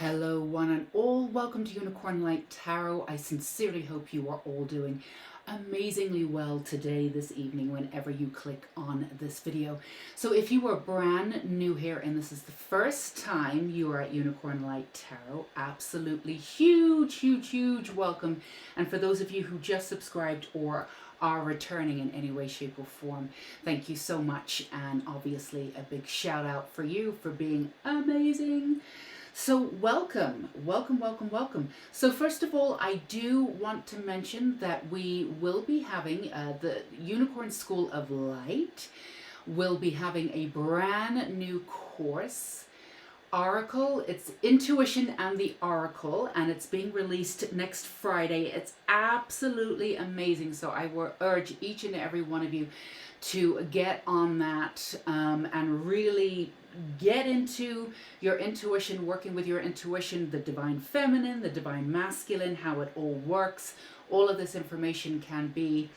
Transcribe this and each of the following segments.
Hello one and all, welcome to Unicorn Light Tarot. I sincerely hope you are all doing amazingly well today, this evening, whenever you click on this video. So if you are brand new here and this is the first time you are at Unicorn Light Tarot, absolutely huge welcome. And for those of you who just subscribed or are returning in any way, shape or form, thank you so much, and obviously a big shout out for you for being amazing. So welcome. So first of all, I do want to mention that we will be having the Unicorn School of Light will be having a brand new course, Oracle. It's Intuition and the Oracle, and it's being released next Friday. It's absolutely amazing. So I will urge each and every one of you to get on that and really get into your intuition, working with your intuition, the divine feminine, the divine masculine, how it all works. All of this information can be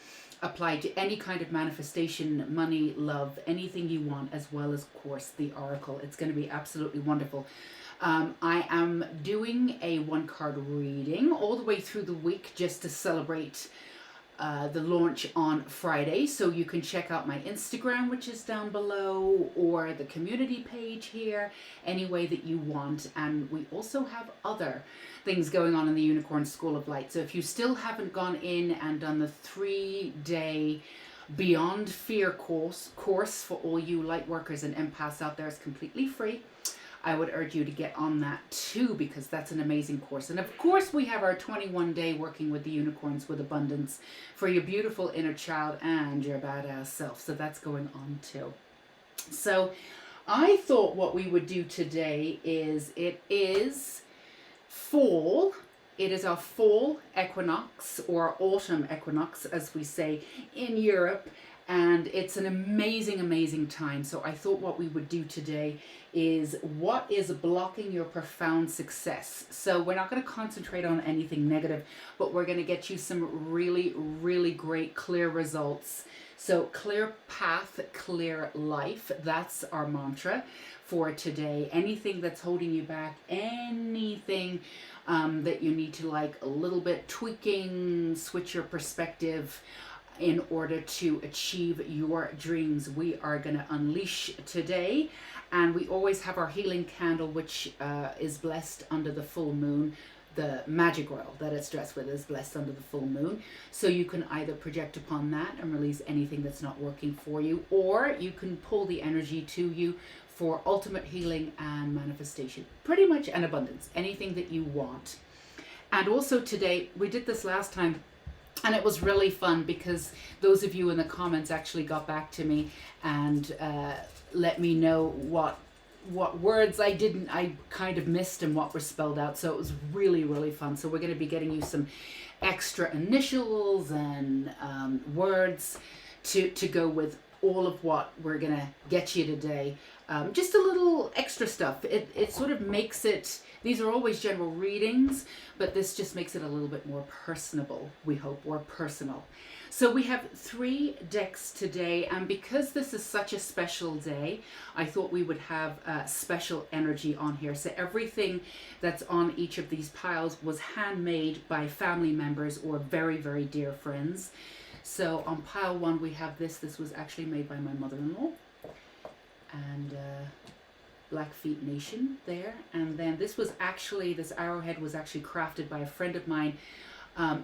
applied to any kind of manifestation, money, love, anything you want, as well as, of course, the Oracle. It's going to be absolutely wonderful. I am doing a one-card reading all the way through the week just to celebrate the launch on Friday. So you can check out my Instagram, which is down below, or the community page here, any way that you want. And we also have other things going on in the Unicorn School of Light. So if you still haven't gone in and done the 3-day Beyond Fear course for all you light workers and empaths out there, is completely free. I would urge you to get on that too, because that's an amazing course. And of course we have our 21-day Working with the Unicorns with Abundance for your beautiful inner child and your badass self. So that's going on too. So I thought what we would do today is, it is fall. It is our fall equinox, or autumn equinox as we say in Europe. And it's an amazing time. So I thought what we would do today is, what is blocking your profound success? So we're not going to concentrate on anything negative, but we're going to get you some really great clear results. So clear path, clear life. That's our mantra for today. Anything that's holding you back, anything that you need to, like, a little bit tweaking, switch your perspective in order to achieve your dreams, we are going to unleash today. And we always have our healing candle, which is blessed under the full moon. The magic oil that it's dressed with is blessed under the full moon. So you can either project upon that and release anything that's not working for you, or you can pull the energy to you for ultimate healing and manifestation, pretty much, and abundance, anything that you want. And also today, we did this last time, and it was really fun because those of you in the comments actually got back to me and let me know what words I kind of missed and what were spelled out. So it was really fun. So we're going to be getting you some extra initials and words to go with all of what we're going to get you today. Just a little extra stuff. It sort of makes it, these are always general readings, but this just makes it a little bit more personable, we hope, or personal. So we have 3 decks today, and because this is such a special day, I thought we would have special energy on here. So everything that's on each of these piles was handmade by family members or very dear friends. So on pile 1 we have this. This was actually made by my mother-in-law, and Blackfeet Nation there. And then this was actually, this arrowhead was actually crafted by a friend of mine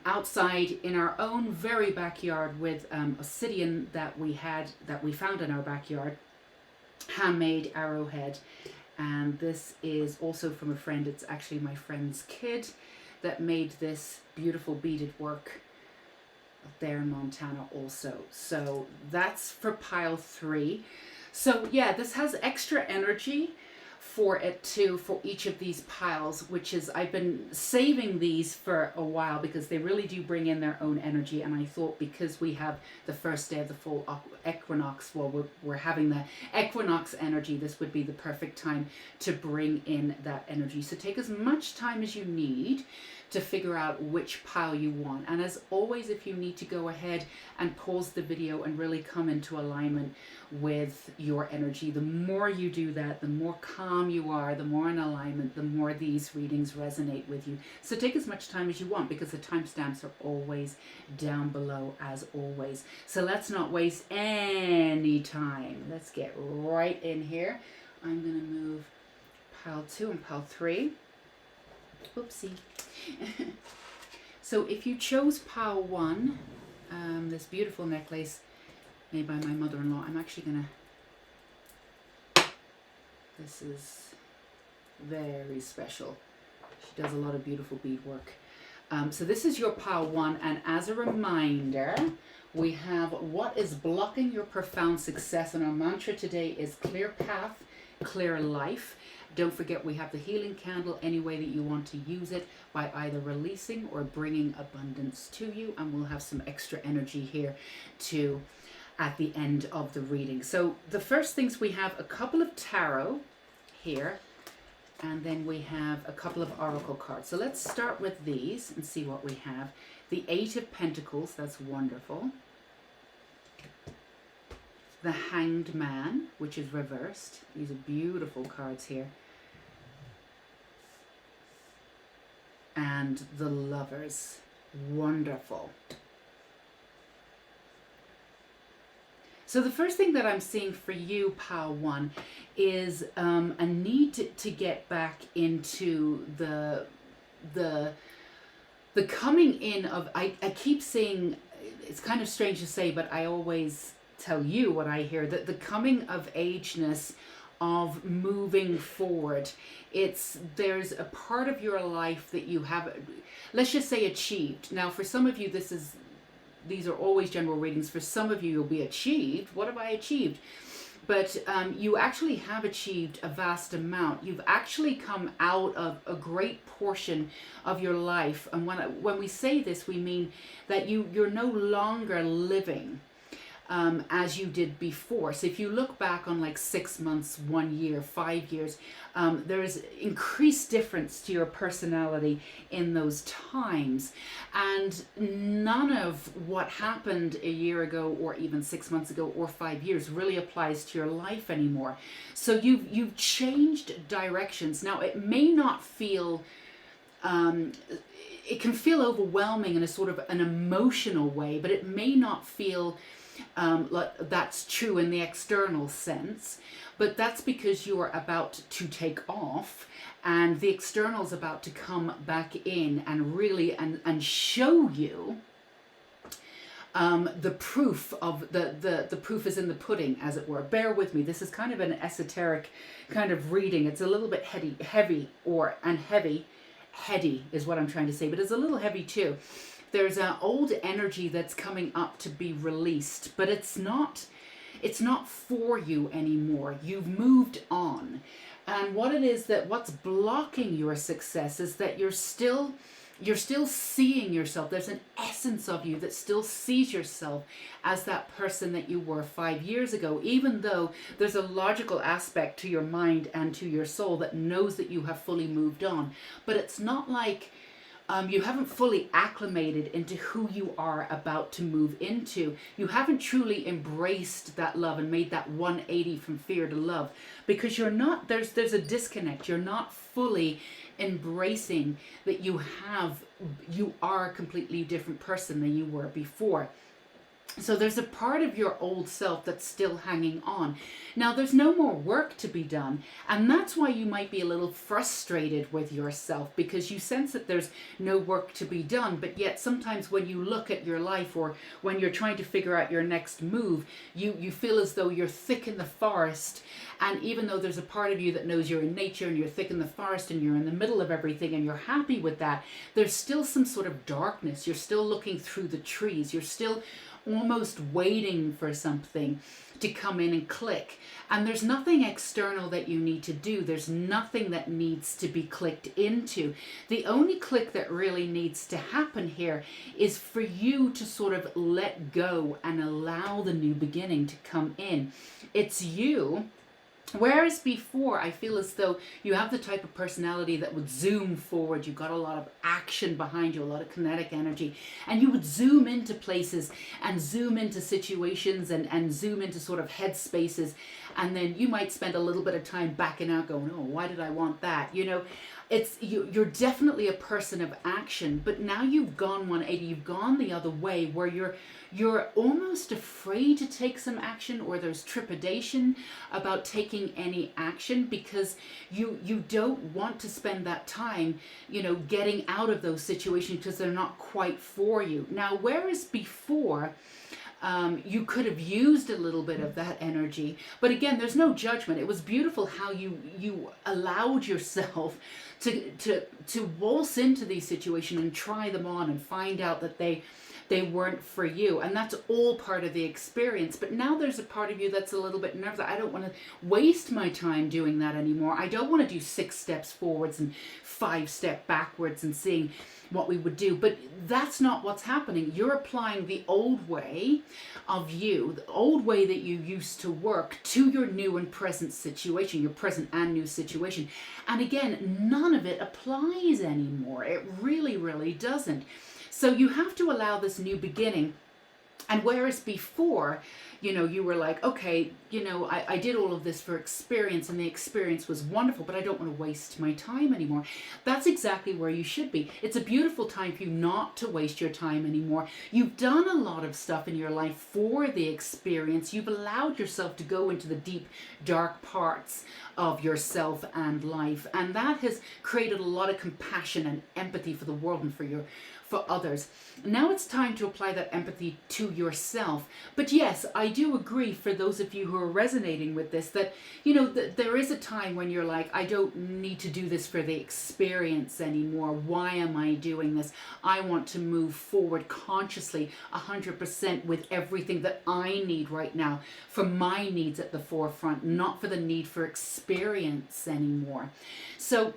outside in our own very backyard with obsidian that we found in our backyard. Handmade arrowhead. And this is also from a friend. It's actually my friend's kid that made this beautiful beaded work there in Montana also. So that's for pile 3. So yeah, this has extra energy for it too, for each of these piles, which is, I've been saving these for a while because they really do bring in their own energy. And I thought, because we have the first day of the full equinox, well, we're having the equinox energy, this would be the perfect time to bring in that energy. So take as much time as you need to figure out which pile you want. And as always, if you need to go ahead and pause the video and really come into alignment with your energy, the more you do that, the more calm calm you are, the more in alignment, the more these readings resonate with you. So take as much time as you want, because the timestamps are always down below as always. So let's not waste any time. Let's get right in here. I'm going to move pile 2 and pile 3. Oopsie. So if you chose pile 1, this beautiful necklace made by my mother-in-law, I'm actually going to, this is very special. She does a lot of beautiful beadwork. So this is your pile 1, and as a reminder, we have what is blocking your profound success, and our mantra today is clear path, clear life. Don't forget, we have the healing candle any way that you want to use it, by either releasing or bringing abundance to you. And we'll have some extra energy here too at the end of the reading. So the first things, we have a couple of tarot here, and then we have a couple of oracle cards. So let's start with these and see what we have. The 8 of Pentacles, that's wonderful. The Hanged Man, which is reversed. These are beautiful cards here. And the Lovers, wonderful. So the first thing that I'm seeing for you, pile 1, is a need to get back into the coming in of, I keep seeing, it's kind of strange to say, but I always tell you what I hear, that the coming of ageness, of moving forward. There's a part of your life that you have, let's just say, achieved. Now for some of you, these are always general readings. For some of you, you'll be achieved. What have I achieved? But you actually have achieved a vast amount. You've actually come out of a great portion of your life. And when we say this, we mean that you're no longer living as you did before. So if you look back on like 6 months, 1 year, 5 years, there's increased difference to your personality in those times. And none of what happened a year ago, or even 6 months ago, or 5 years really applies to your life anymore. So you've changed directions. Now it may not feel, it can feel overwhelming in a sort of an emotional way, but it may not feel like that's true in the external sense, but that's because you are about to take off, and the external is about to come back in and really and show you the proof of the proof is in the pudding, as it were. Bear with me. This is kind of an esoteric kind of reading. It's a little bit heady is what I'm trying to say, but it's a little heavy too. There's an old energy that's coming up to be released, but it's not for you anymore. You've moved on. And what it is, that what's blocking your success is that you're still seeing yourself. There's an essence of you that still sees yourself as that person that you were 5 years ago, even though there's a logical aspect to your mind and to your soul that knows that you have fully moved on. But it's not like you haven't fully acclimated into who you are about to move into. You haven't truly embraced that love and made that 180 from fear to love, because you're not, there's a disconnect. You're not fully embracing that you are a completely different person than you were before. So there's a part of your old self that's still hanging on. Now there's no more work to be done, and that's why you might be a little frustrated with yourself, because you sense that there's no work to be done. But yet sometimes when you look at your life, or when you're trying to figure out your next move, you feel as though you're thick in the forest. And even though there's a part of you that knows you're in nature and you're thick in the forest and you're in the middle of everything and you're happy with that, there's still some sort of darkness. You're still looking through the trees. You're still almost waiting for something to come in and click. And there's nothing external that you need to do. There's nothing that needs to be clicked into. The only click that really needs to happen here is for you to sort of let go and allow the new beginning to come in. It's you. Whereas before, I feel as though you have the type of personality that would zoom forward. You've got a lot of action behind you, a lot of kinetic energy, and you would zoom into places and zoom into situations and zoom into sort of head spaces. and then you might spend a little bit of time backing out going, oh, why did I want that? You're definitely a person of action, but now you've gone 180, you've gone the other way where you're almost afraid to take some action, or there's trepidation about taking any action because you don't want to spend that time, getting out of those situations because they're not quite for you. Now, whereas before, you could have used a little bit of that energy, but again, there's no judgment. It was beautiful how you allowed yourself to waltz into these situations and try them on and find out that they weren't for you, and that's all part of the experience. But now there's a part of you that's a little bit nervous. I don't want to waste my time doing that anymore. I don't want to do 6 steps forwards and 5 steps backwards and seeing what we would do. But that's not what's happening. You're applying the old way of you, the old way that you used to work, to your new and present situation, your present and new situation. And again, none of it applies anymore. It really, really doesn't. So you have to allow this new beginning. And whereas before, you were like, okay, I did all of this for experience and the experience was wonderful, but I don't want to waste my time anymore. That's exactly where you should be. It's a beautiful time for you not to waste your time anymore. You've done a lot of stuff in your life for the experience. You've allowed yourself to go into the deep, dark parts of yourself and life. And that has created a lot of compassion and empathy for the world and for others. Now it's time to apply that empathy to yourself. But yes, I do agree, for those of you who are resonating with this, that there is a time when you're like, I don't need to do this for the experience anymore. Why am I doing this? I want to move forward consciously 100% with everything that I need right now, for my needs at the forefront, not for the need for experience anymore. So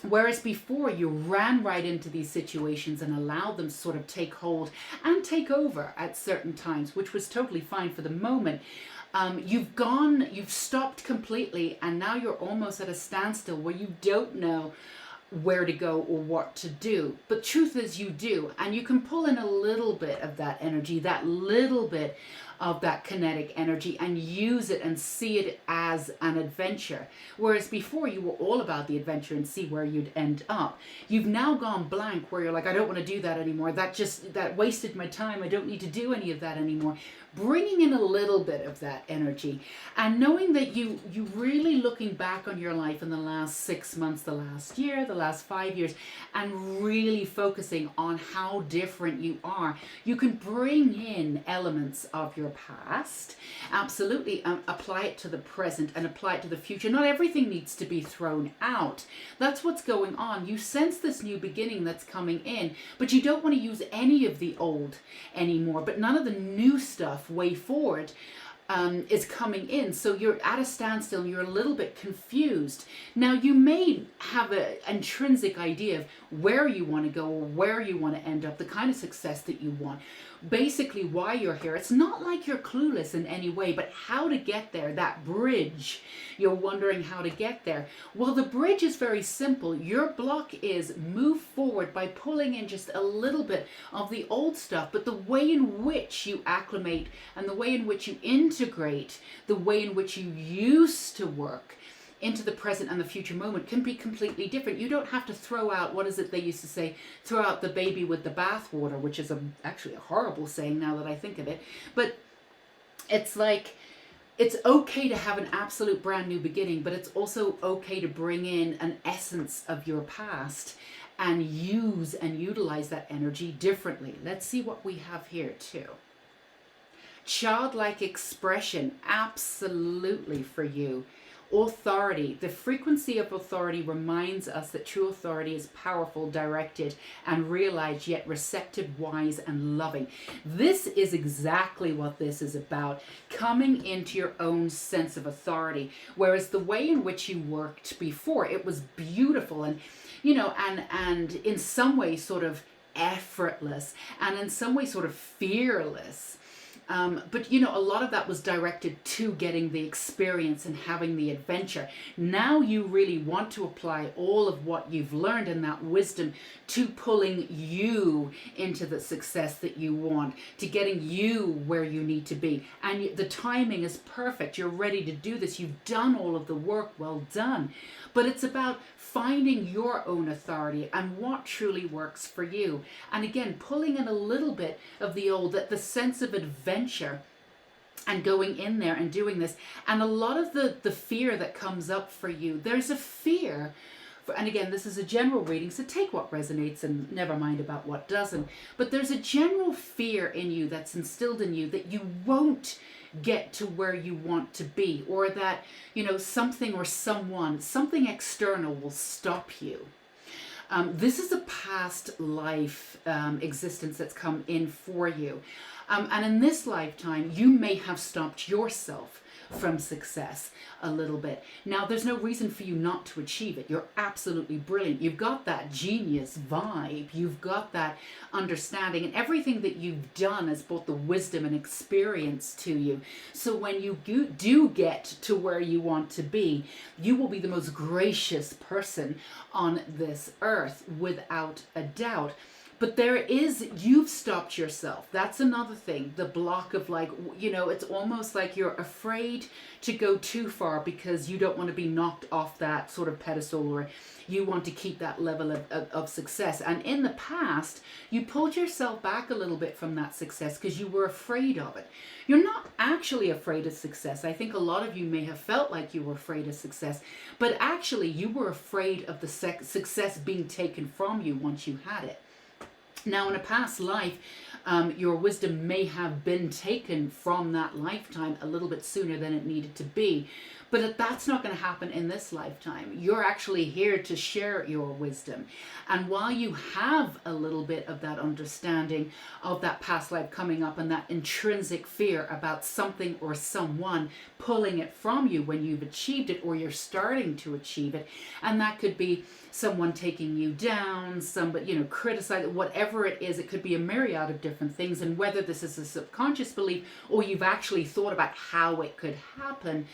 whereas before you ran right into these situations and allowed them to sort of take hold and take over at certain times, which was totally fine for the moment, you've stopped completely, and now you're almost at a standstill where you don't know where to go or what to do. But truth is, you do, and you can pull in a little bit of that energy, that little bit of that kinetic energy, and use it and see it as an adventure. Whereas before you were all about the adventure and see where you'd end up. You've now gone blank where you're like, I don't want to do that anymore. That wasted my time. I don't need to do any of that anymore. Bringing in a little bit of that energy, and knowing that you really looking back on your life in the last 6 months, the last year, the last 5 years, and really focusing on how different you are. You can bring in elements of your past, absolutely, apply it to the present and apply it to the future. Not everything needs to be thrown out. That's what's going on. You sense this new beginning that's coming in, but you don't want to use any of the old anymore. But none of the new stuff way forward is coming in. So you're at a standstill and you're a little bit confused. Now, you may have an intrinsic idea of where you want to go or where you want to end up, the kind of success that you want, basically why you're here. It's not like you're clueless in any way, but how to get there, that bridge, you're wondering how to get there. Well, the bridge is very simple. Your block is move forward by pulling in just a little bit of the old stuff, but the way in which you acclimate and the way in which you integrate, the way in which you used to work into the present and the future moment can be completely different. You don't have to throw out, what is it they used to say, throw out the baby with the bathwater, which is actually a horrible saying now that I think of it. But it's like, it's okay to have an absolute brand new beginning, but it's also okay to bring in an essence of your past and use and utilize that energy differently. Let's see what we have here too. Childlike expression, absolutely for you. Authority. The frequency of authority reminds us that true authority is powerful, directed, and realized, yet receptive, wise, and loving. This is exactly what this is about, coming into your own sense of authority. Whereas the way in which you worked before, it was beautiful and, and in some way sort of effortless, and in some way sort of fearless. But you know, a lot of that was directed to getting the experience and having the adventure. Now you really want to apply all of what you've learned and that wisdom to pulling you into the success that you want, to getting you where you need to be. And the timing is perfect. You're ready to do this. You've done all of the work. Well done. But it's about finding your own authority and what truly works for you. And again, pulling in a little bit of the old, that the sense of adventure and going in there and doing this. And a lot of the fear that comes up for you, there's a fear. And again, this is a general reading, so take what resonates and never mind about what doesn't. But there's a general fear in you that's instilled in you that you won't get to where you want to be, or that, you know, something or someone, something external will stop you. This is a past life existence that's come in for you. And in this lifetime, you may have stopped yourself from success a little bit. Now, there's no reason for you not to achieve it. You're absolutely brilliant. You've got that genius vibe. You've got that understanding, and everything that you've done has brought the wisdom and experience to you. So when you do get to where you want to be, you will be the most gracious person on this earth, without a doubt. But you've stopped yourself. That's another thing. The block of, like, you know, it's almost like you're afraid to go too far because you don't want to be knocked off that sort of pedestal, or you want to keep that level of success. And in the past, you pulled yourself back a little bit from that success because you were afraid of it. You're not actually afraid of success. I think a lot of you may have felt like you were afraid of success, but actually you were afraid of the success being taken from you once you had it. Now, in a past life, your wisdom may have been taken from that lifetime a little bit sooner than it needed to be. But that's not going to happen in this lifetime. You're actually here to share your wisdom. And while you have a little bit of that understanding of that past life coming up and that intrinsic fear about something or someone pulling it from you when you've achieved it or you're starting to achieve it, and that could be someone taking you down, somebody, you know, criticizing, whatever it is, it could be a myriad of different things. And whether this is a subconscious belief or you've actually thought about how it could happen,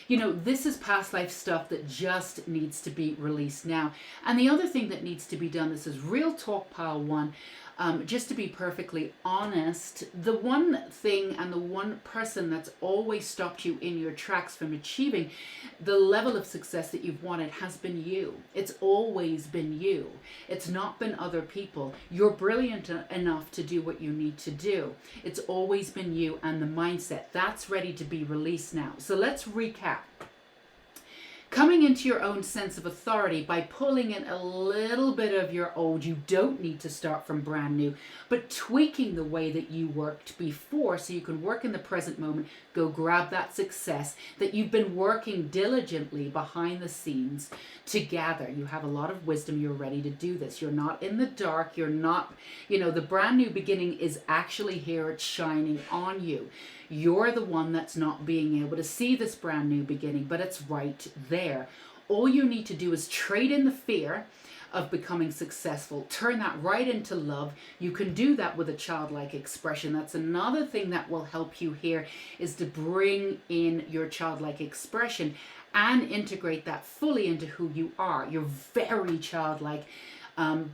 you know, this is past life stuff that just needs to be released now. And the other thing that needs to be done, this is real talk pile one, just to be perfectly honest, the one thing and the one person that's always stopped you in your tracks from achieving the level of success that you've wanted has been you. It's always been you. It's not been other people. You're brilliant enough to do what you need to do. It's always been you and the mindset. That's ready to be released now. So let's recap. Coming into your own sense of authority by pulling in a little bit of your old. You don't need to start from brand new, but tweaking the way that you worked before so you can work in the present moment. Go grab that success that you've been working diligently behind the scenes to gather. You have a lot of wisdom. You're ready to do this. You're not in the dark. You're not, you know, the brand new beginning is actually here. It's shining on you. You're the one that's not being able to see this brand new beginning, but it's right there. All you need to do is trade in the fear of becoming successful. Turn that right into love. You can do that with a childlike expression. That's another thing that will help you here, is to bring in your childlike expression and integrate that fully into who you are. You're very childlike.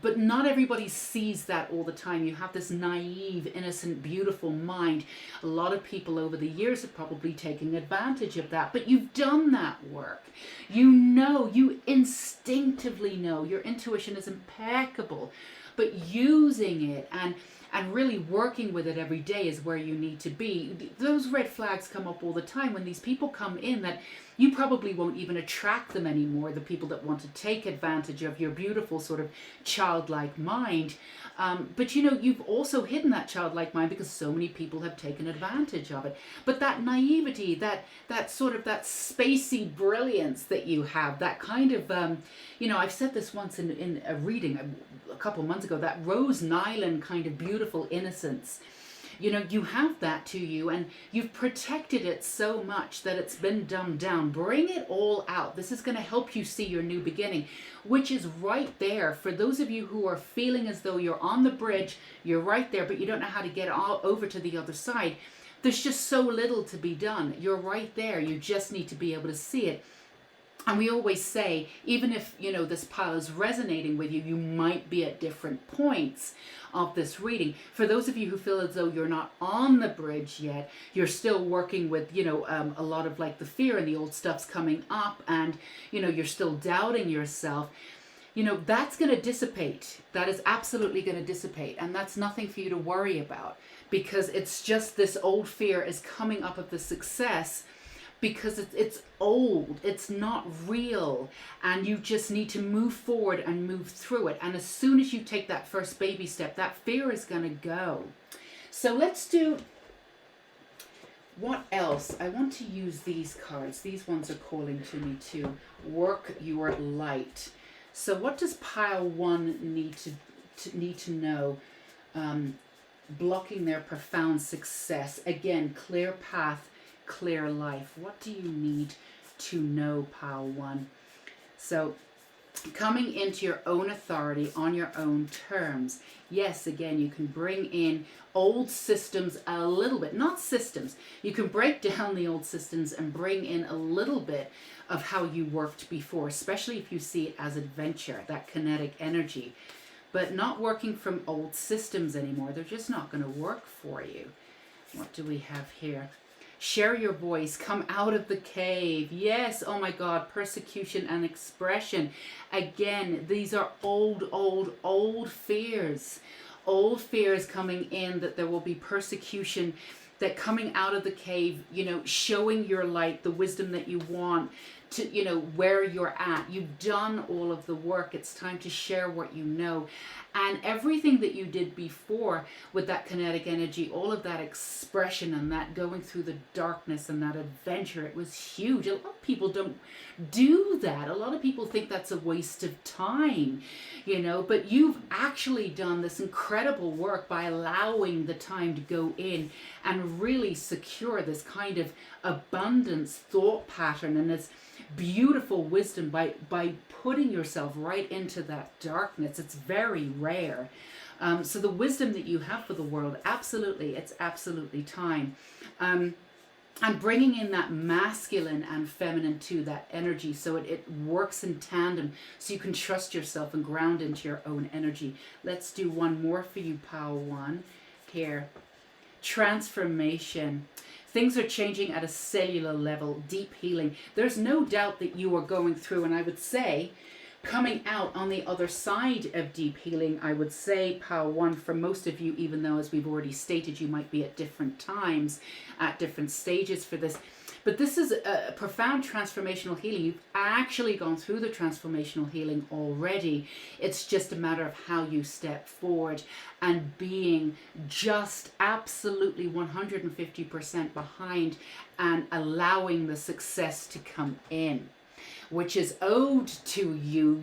But not everybody sees that all the time. You have this naive, innocent, beautiful mind. A lot of people over the years have probably taken advantage of that, but you've done that work. You know, you instinctively know. Your intuition is impeccable, but using it and really working with it every day is where you need to be. Those red flags come up all the time when these people come in that you probably won't even attract them anymore, the people that want to take advantage of your beautiful sort of childlike mind. But you know, you've also hidden that childlike mind because so many people have taken advantage of it. But that naivety, that sort of that spacey brilliance that you have, that kind of, you know, I've said this once in a reading a couple months ago, that rose nylon kind of beautiful innocence. You know, you have that to you and you've protected it so much that it's been dumbed down. Bring it all out. This is going to help you see your new beginning, which is right there. For those of you who are feeling as though you're on the bridge, you're right there, but you don't know how to get all over to the other side. there's just so little to be done. You're right there. You just need to be able to see it. And we always say, even if, this pile is resonating with you, you might be at different points of this reading. For those of you who feel as though you're not on the bridge yet, you're still working with, a lot of like the fear and the old stuff's coming up, and, you're still doubting yourself. That's going to dissipate. That is absolutely going to dissipate. And that's nothing for you to worry about, because it's just this old fear is coming up of the success, because it's old, it's not real, and you just need to move forward and move through it. And as soon as you take that first baby step, that fear is going to go. So let's do, what else? I want to use these cards. These ones are calling to me to work your light. So what does pile 1 need to know? Blocking their profound success. Again, clear path, clear life. What do you need to know, pile 1? So coming into your own authority on your own terms. Yes, again, you can bring in old systems a little bit, not systems. You can break down the old systems and bring in a little bit of how you worked before, especially if you see it as adventure, that kinetic energy. But not working from old systems anymore. They're just not going to work for you. What do we have here? Share your voice. Come out of the cave. Yes. Oh my God. Persecution and expression. Again, these are old fears. Old fears coming in, that there will be persecution, that coming out of the cave, showing your light, the wisdom that you want, to, where you're at. You've done all of the work. It's time to share what you know. And everything that you did before with that kinetic energy, all of that expression and that going through the darkness and that adventure, it was huge. A lot of people don't do that. A lot of people think that's a waste of time, but you've actually done this incredible work by allowing the time to go in and really secure this kind of abundance thought pattern and this beautiful wisdom by putting yourself right into that darkness. It's very rare. So the wisdom that you have for the world, absolutely, it's absolutely time. And bringing in that masculine and feminine too, that energy, so it works in tandem, so you can trust yourself and ground into your own energy. Let's do one more for you, pile 1 here. Transformation. Things are changing at a cellular level, deep healing. There's no doubt that you are going through, and I would say, coming out on the other side of deep healing, I would say, pile 1, for most of you, even though, as we've already stated, you might be at different times, at different stages for this. But this is a profound transformational healing. You've actually gone through the transformational healing already. It's just a matter of how you step forward and being just absolutely 150% behind and allowing the success to come in, which is owed to you.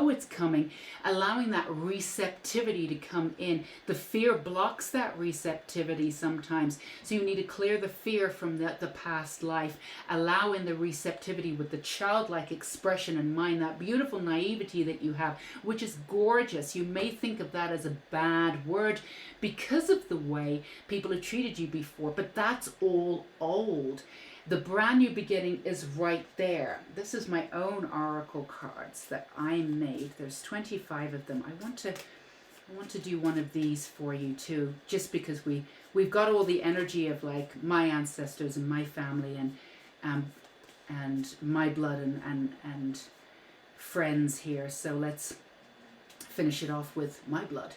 It's coming, allowing that receptivity to come in. The fear blocks that receptivity sometimes. So you need to clear the fear from the past life, allow in the receptivity with the childlike expression and mind, that beautiful naivety that you have, which is gorgeous. You may think of that as a bad word because of the way people have treated you before, but that's all old. The brand new beginning is right there. This is my own oracle cards that I made. There's 25 of them. I want to do one of these for you too, just because we've got all the energy of like my ancestors and my family and my blood and friends here. So let's finish it off with my blood.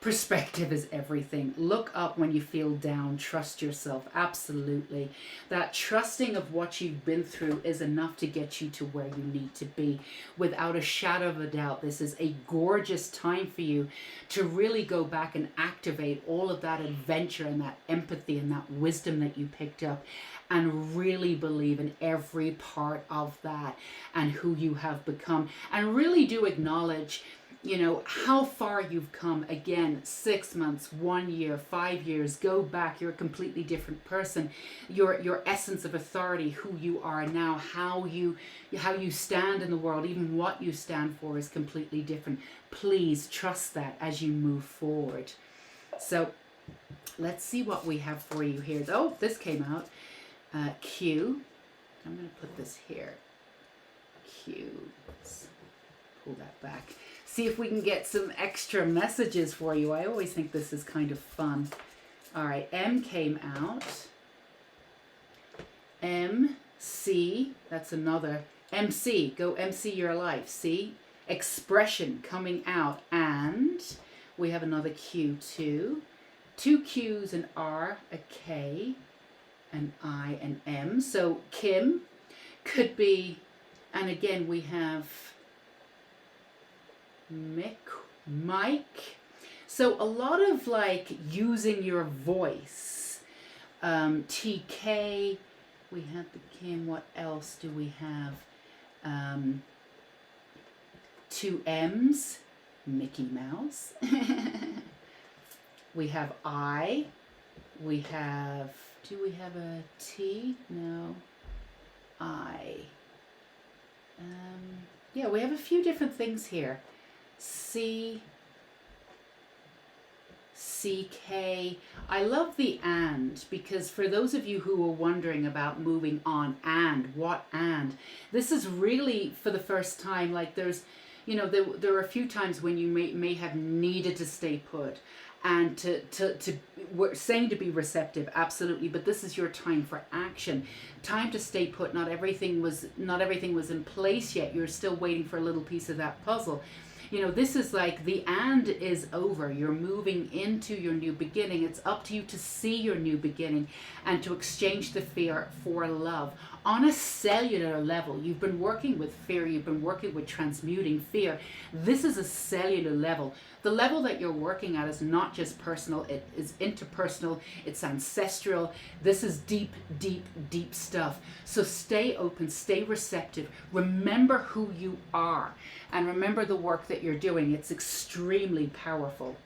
Perspective is everything. Look up when you feel down. Trust yourself. Absolutely. That trusting of what you've been through is enough to get you to where you need to be. Without a shadow of a doubt, this is a gorgeous time for you to really go back and activate all of that adventure and that empathy and that wisdom that you picked up, and really believe in every part of that and who you have become. And really do acknowledge how far you've come. Again, 6 months, 1 year, 5 years, go back. You're a completely different person. Your essence of authority, who you are now, how you stand in the world, even what you stand for is completely different. Please trust that as you move forward. So Let's see what we have for you here. Oh, this came out. Q. I'm going to put this here. Q. Let's pull that back. See if we can get some extra messages for you. I always think this is kind of fun. All right, M came out. M, C, that's another. MC, go MC your life. See? Expression coming out. And we have another Q too. Two Q's, an R, a K, an I, an M. So Kim could be, and again we have Mick, Mike. So a lot of like using your voice. TK, we have the Kim. What else do we have? Two M's, Mickey Mouse. We have I. We have, do we have a T? No. I. Yeah, we have a few different things here. C. CK. I love the and, because for those of you who are wondering about moving on, and what and, this is really for the first time, like there's, you know, there are a few times when you may have needed to stay put and we're saying to be receptive, absolutely, but this is your time for action, time to stay put. Not everything was in place yet. You're still waiting for a little piece of that puzzle. You know, this is like the and is over. You're moving into your new beginning. It's up to you to see your new beginning and to exchange the fear for love. On a cellular level, you've been working with fear. You've been working with transmuting fear. This is a cellular level. The level that you're working at is not just personal. It is interpersonal. It's ancestral. This is deep, deep, deep stuff. So stay open, stay receptive. Remember who you are and remember the work that you're doing. It's extremely powerful.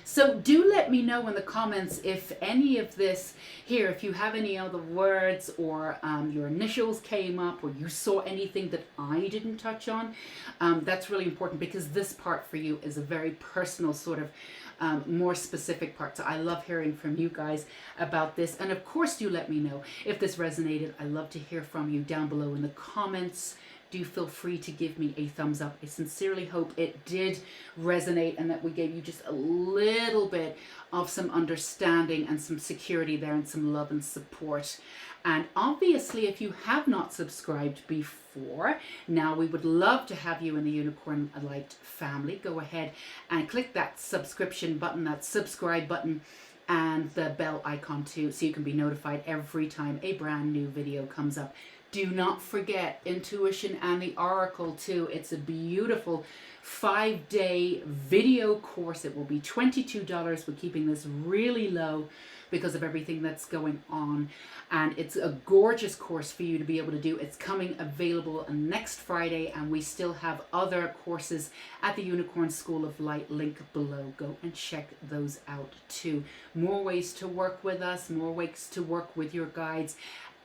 So do let me know in the comments if any of this here, if you have any other words or your initials came up or you saw anything that I didn't touch on. That's really important because this part for you is a very personal sort of more specific part. So I love hearing from you guys about this. And of course, do let me know if this resonated. I love to hear from you down below in the comments. Do feel free to give me a thumbs up. I sincerely hope it did resonate and that we gave you just a little bit of some understanding and some security there and some love and support. And obviously, if you have not subscribed before, now we would love to have you in the Unicorn Light family. Go ahead and click that subscription button, that subscribe button, and the bell icon too, so you can be notified every time a brand new video comes up. Do not forget Intuition and the Oracle too. It's a beautiful 5-day video course. It will be $22. We're keeping this really low because of everything that's going on. And it's a gorgeous course for you to be able to do. It's coming available next Friday, and we still have other courses at the Unicorn School of Light, link below. Go and check those out too. More ways to work with us, more ways to work with your guides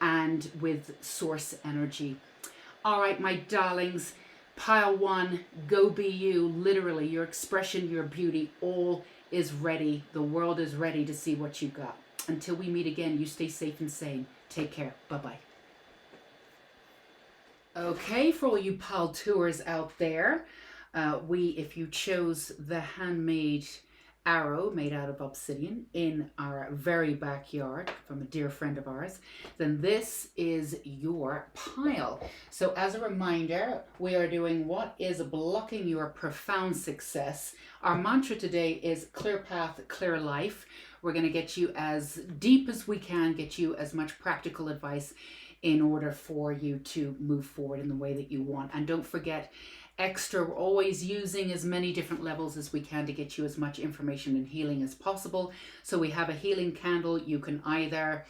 and with source energy. All right, my darlings, pile one, go be you. Literally, your expression, your beauty, all is ready. The world is ready to see what you got. Until we meet again, you stay safe and sane. Take care. Bye-bye. Okay, for all you pile tours out there, if you chose the handmade arrow made out of obsidian in our very backyard from a dear friend of ours, then this is your pile. So as a reminder, we are doing what is blocking your profound success. Our mantra today is clear path, clear life. We're going to get you as deep as we can, get you as much practical advice in order for you to move forward in the way that you want. And don't forget, extra, we're always using as many different levels as we can to get you as much information and healing as possible. So we have a healing candle. You can either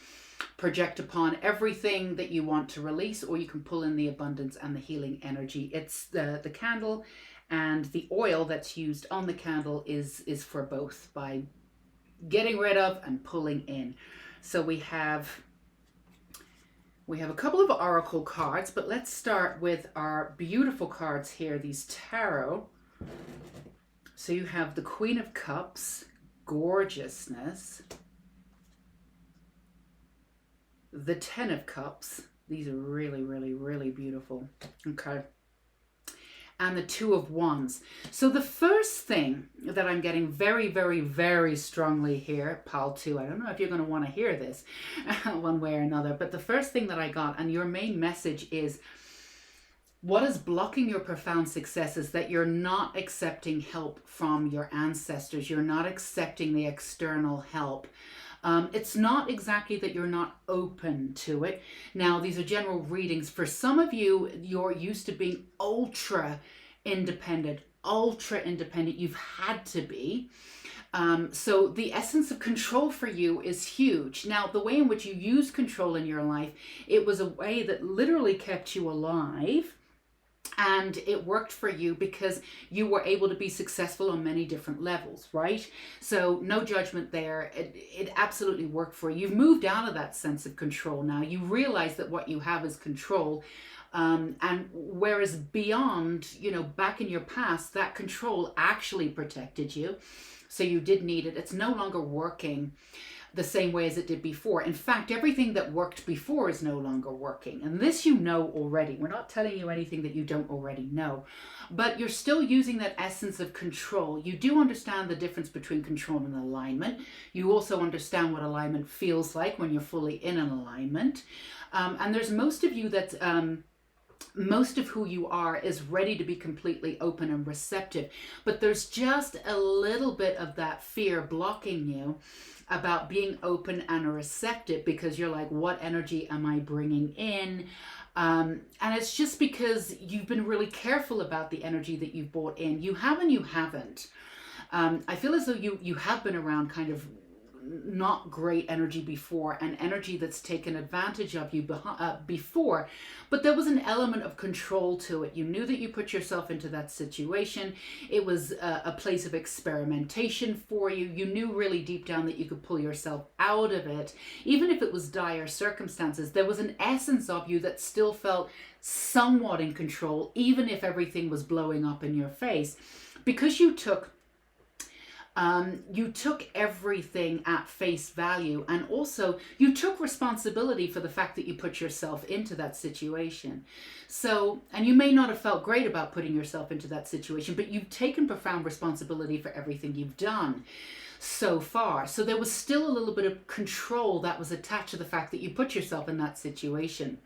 project upon everything that you want to release, or you can pull in the abundance and the healing energy. It's the candle, and the oil that's used on the candle is for both, by getting rid of and pulling in. So we have a couple of oracle cards, but let's start with our beautiful cards here, these tarot. So you have the Queen of Cups, gorgeousness, the Ten of Cups. These are really, really, really beautiful. Okay. And the Two of Wands. So the first thing that I'm getting very, very, very strongly here, pile 2, I don't know if you're going to want to hear this one way or another, but the first thing that I got, and your main message is, what is blocking your profound success is that you're not accepting help from your ancestors. You're not accepting the external help. It's not exactly that you're not open to it. Now, these are general readings. For some of you, you're used to being ultra independent. You've had to be. So the essence of control for you is huge. Now, the way in which you use control in your life, it was a way that literally kept you alive. And it worked for you because you were able to be successful on many different levels, right? So no judgment there. It absolutely worked for you. You've moved out of that sense of control now. You realize that what you have is control. And whereas beyond, back in your past, that control actually protected you. So you did need it. It's no longer working the same way as it did before. In fact, everything that worked before is no longer working. And this you know already. We're not telling you anything that you don't already know. But you're still using that essence of control. You do understand the difference between control and alignment. You also understand what alignment feels like when you're fully in an alignment. And there's most of you that's... most of who you are is ready to be completely open and receptive. But there's just a little bit of that fear blocking you about being open and receptive, because you're like, what energy am I bringing in? And it's just because you've been really careful about the energy that you've brought in. You have and you haven't. I feel as though you have been around kind of not great energy before, and energy that's taken advantage of you before, but there was an element of control to it. You knew that you put yourself into that situation. It was a place of experimentation for you. You knew really deep down that you could pull yourself out of it. Even if it was dire circumstances, there was an essence of you that still felt somewhat in control, even if everything was blowing up in your face, because you took everything at face value, and also you took responsibility for the fact that you put yourself into that situation. So, and you may not have felt great about putting yourself into that situation, but you've taken profound responsibility for everything you've done so far. So there was still a little bit of control that was attached to the fact that you put yourself in that situation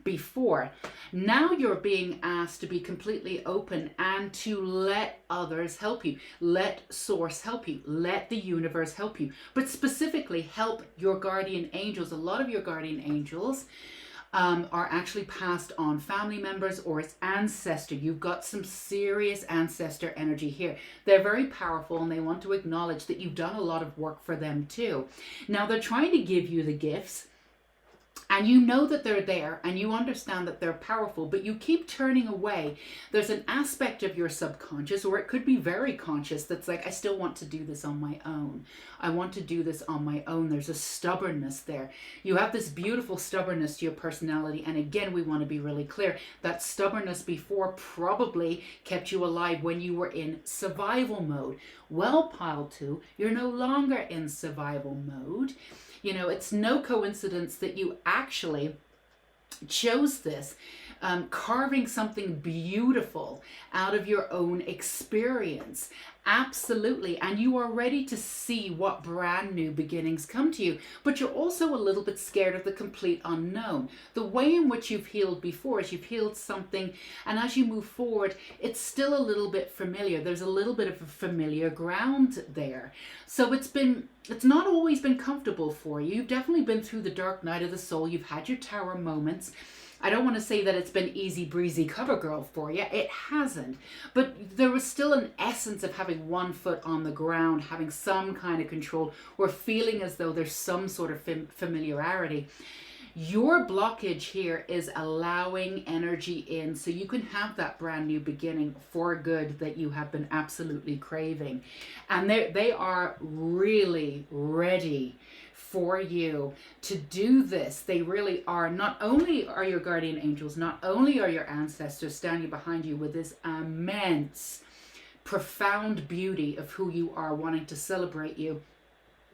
before. Now you're being asked to be completely open and to let others help you. Let source help you. Let the universe help you. But specifically, help your guardian angels. A lot of your guardian angels are actually passed on family members or it's ancestor. You've got some serious ancestor energy here. They're very powerful, and they want to acknowledge that you've done a lot of work for them too. Now they're trying to give you the gifts, and you know that they're there, and you understand that they're powerful, but you keep turning away. There's an aspect of your subconscious, or it could be very conscious, that's like, I still want to do this on my own. I want to do this on my own. There's a stubbornness there. You have this beautiful stubbornness to your personality. And again, we want to be really clear. That stubbornness before probably kept you alive when you were in survival mode. Well, pile 2, you're no longer in survival mode. It's no coincidence that you actually chose this, carving something beautiful out of your own experience. Absolutely. And you are ready to see what brand new beginnings come to you. But you're also a little bit scared of the complete unknown. The way in which you've healed before is you've healed something, and as you move forward, it's still a little bit familiar. There's a little bit of a familiar ground there. So it's not always been comfortable for you. You've definitely been through the dark night of the soul. You've had your tower moments. I don't want to say that it's been easy breezy cover girl for you. It hasn't. But there was still an essence of having one foot on the ground, having some kind of control, or feeling as though there's some sort of familiarity. Your blockage here is allowing energy in so you can have that brand new beginning for good that you have been absolutely craving. And they are really ready for you to do this. They really are. Not only are your guardian angels, not only are your ancestors standing behind you with this immense profound beauty of who you are, wanting to celebrate you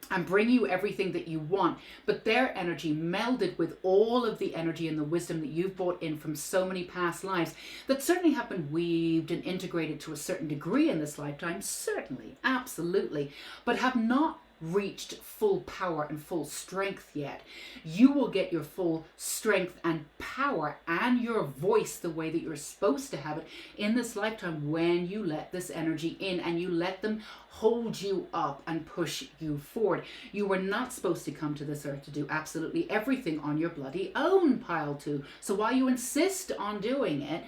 and bring you everything that you want. But their energy melded with all of the energy and the wisdom that you've brought in from so many past lives that certainly have been weaved and integrated to a certain degree in this lifetime, certainly, absolutely, but have not reached full power and full strength yet. You will get your full strength and power and your voice the way that you're supposed to have it in this lifetime when you let this energy in and you let them hold you up and push you forward. You were not supposed to come to this earth to do absolutely everything on your bloody own, pile two. So while you insist on doing it,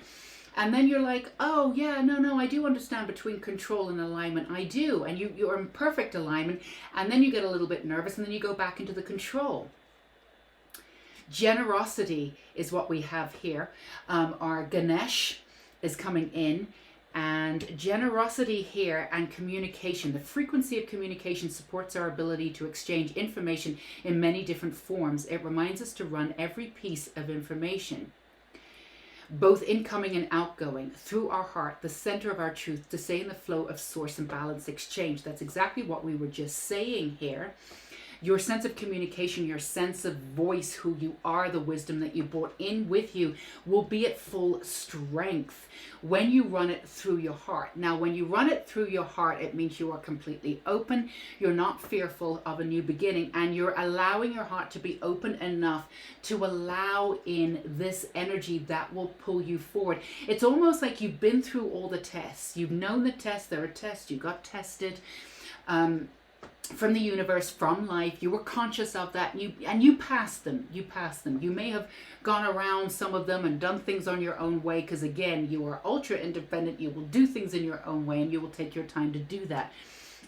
and then you're like, oh yeah, no, I do understand between control and alignment. I do. And you're in perfect alignment. And then you get a little bit nervous and then you go back into the control. Generosity is what we have here. Our Ganesh is coming in. And generosity here and communication, the frequency of communication supports our ability to exchange information in many different forms. It reminds us to run every piece of information, both incoming and outgoing, through our heart, the center of our truth, to stay in the flow of source and balanced exchange. That's exactly what we were just saying here. Your sense of communication, your sense of voice, who you are, the wisdom that you brought in with you, will be at full strength when you run it through your heart. Now, when you run it through your heart, it means you are completely open. You're not fearful of a new beginning, and you're allowing your heart to be open enough to allow in this energy that will pull you forward. It's almost like you've been through all the tests. You've known the tests. There are tests. You got tested. From the universe, from life, you were conscious of that, and you passed them. You may have gone around some of them and done things on your own way, because again, you are ultra independent. You will do things in your own way, and you will take your time to do that,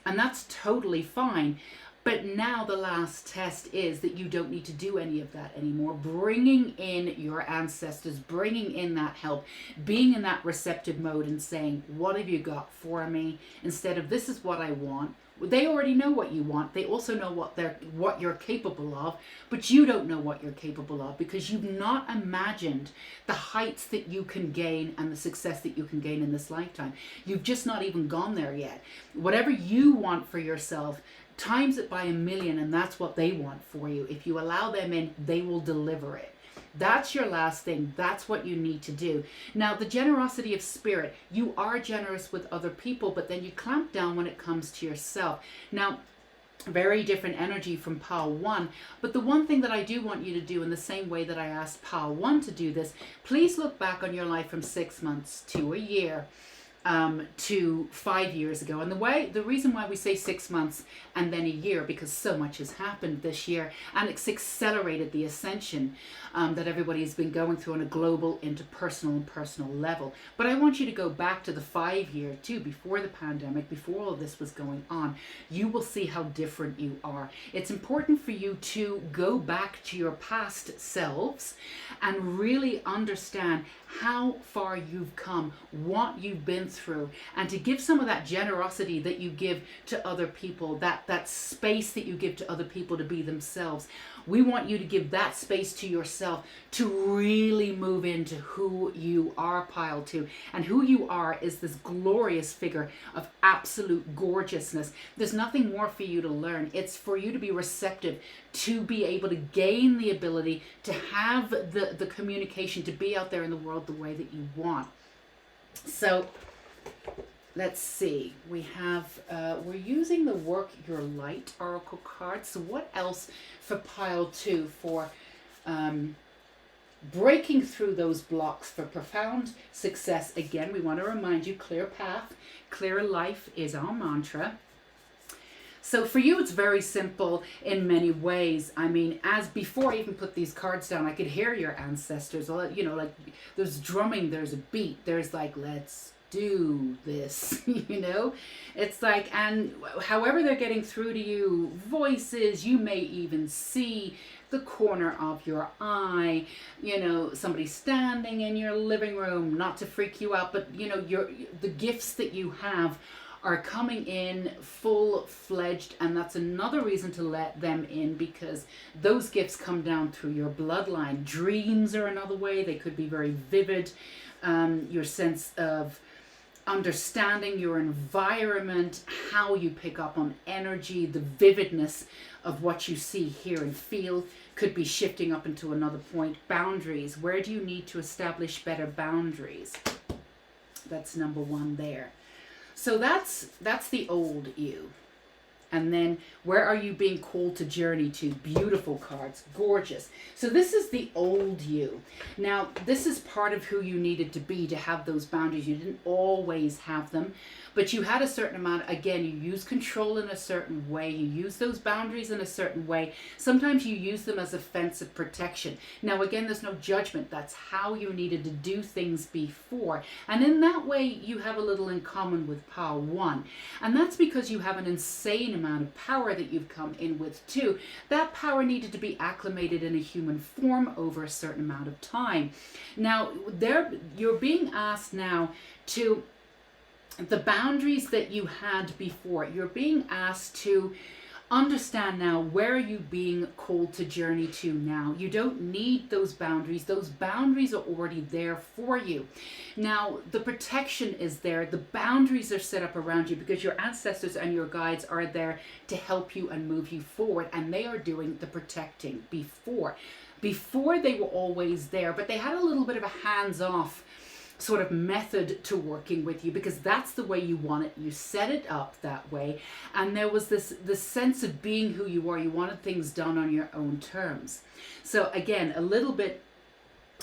and that's totally fine. But now the last test is that you don't need to do any of that anymore. Bringing in your ancestors, bringing in that help, being in that receptive mode and saying, what have you got for me? Instead of, this is what I want. They already know what you want. They also know what you're capable of, but you don't know what you're capable of because you've not imagined the heights that you can gain and the success that you can gain in this lifetime. You've just not even gone there yet. Whatever you want for yourself, times it by 1,000,000, and that's what they want for you. If you allow them in, they will deliver it. That's your last thing. That's what you need to do. Now, the generosity of spirit, you are generous with other people, but then you clamp down when it comes to yourself. Now, very different energy from Pile 1, but the one thing that I do want you to do, in the same way that I asked Pile 1 to do this, please look back on your life from 6 months to a year. To 5 years ago. And the reason why we say 6 months and then a year, because so much has happened this year, and it's accelerated the ascension that everybody's been going through on a global, interpersonal and personal level. But I want you to go back to the 5 year too, before the pandemic, before all of this was going on. You will see how different you are. It's important for you to go back to your past selves and really understand how far you've come, what you've been through, and to give some of that generosity that you give to other people, that space that you give to other people to be themselves. We want you to give that space to yourself to really move into who you are, Pile 2. And who you are is this glorious figure of absolute gorgeousness. There's nothing more for you to learn. It's for you to be receptive, to be able to gain the ability to have the communication, to be out there in the world the way that you want. So let's see, we have, we're using the Work Your Light Oracle card. So what else for Pile 2 for breaking through those blocks for profound success? Again, we want to remind you, clear path, clear life is our mantra. So for you, it's very simple in many ways. I mean, as before I even put these cards down, I could hear your ancestors, you know, like there's drumming, there's a beat, there's like, let's do this, you know, it's like, and however they're getting through to you, voices, you may even see the corner of your eye, you know, somebody standing in your living room, not to freak you out, but you know, the gifts that you have are coming in full-fledged, and that's another reason to let them in, because those gifts come down through your bloodline. Dreams are another way. They could be very vivid. Your sense of understanding your environment, how you pick up on energy, the vividness of what you see, hear, and feel could be shifting up into another point. Boundaries. Where do you need to establish better boundaries? That's number one there. So that's the old you. And then where are you being called to journey to? Beautiful cards, gorgeous. So this is the old you. Now, this is part of who you needed to be to have those boundaries. You didn't always have them, but you had a certain amount. Again, you use control in a certain way. You use those boundaries in a certain way. Sometimes you use them as offensive protection. Now, again, there's no judgment. That's how you needed to do things before. And in that way, you have a little in common with Power 1. And that's because you have an insane amount of power that you've come in with too. That power needed to be acclimated in a human form over a certain amount of time. Now, you're being asked now to the boundaries that you had before. You're being asked to understand now, where are you being called to journey to now? You don't need those boundaries. Those boundaries are already there for you. Now, the protection is there. The boundaries are set up around you because your ancestors and your guides are there to help you and move you forward. And they are doing the protecting before. Before they were always there, but they had a little bit of a hands-off sort of method to working with you because that's the way you want it. You set it up that way, and there was this sense of being who you are. You wanted things done on your own terms. So again, a little bit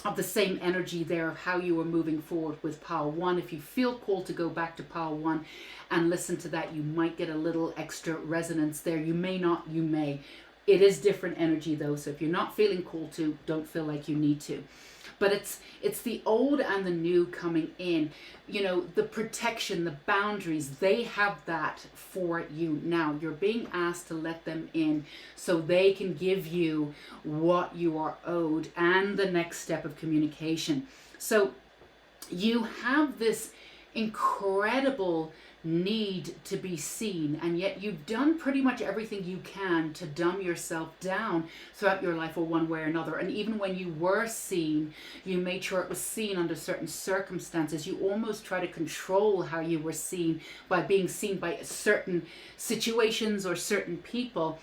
of the same energy there of how you were moving forward with Power 1. If you feel called to go back to Power 1 and listen to that, you might get a little extra resonance there. You may not, you may. It is different energy though, so if you're not feeling called to, don't feel like you need to. But it's the old and the new coming in. You know, the protection, the boundaries, they have that for you now. You're being asked to let them in so they can give you what you are owed and the next step of communication. So you have this incredible need to be seen, and yet you've done pretty much everything you can to dumb yourself down throughout your life or one way or another. And even when you were seen, you made sure it was seen under certain circumstances. You almost try to control how you were seen by being seen by certain situations or certain people.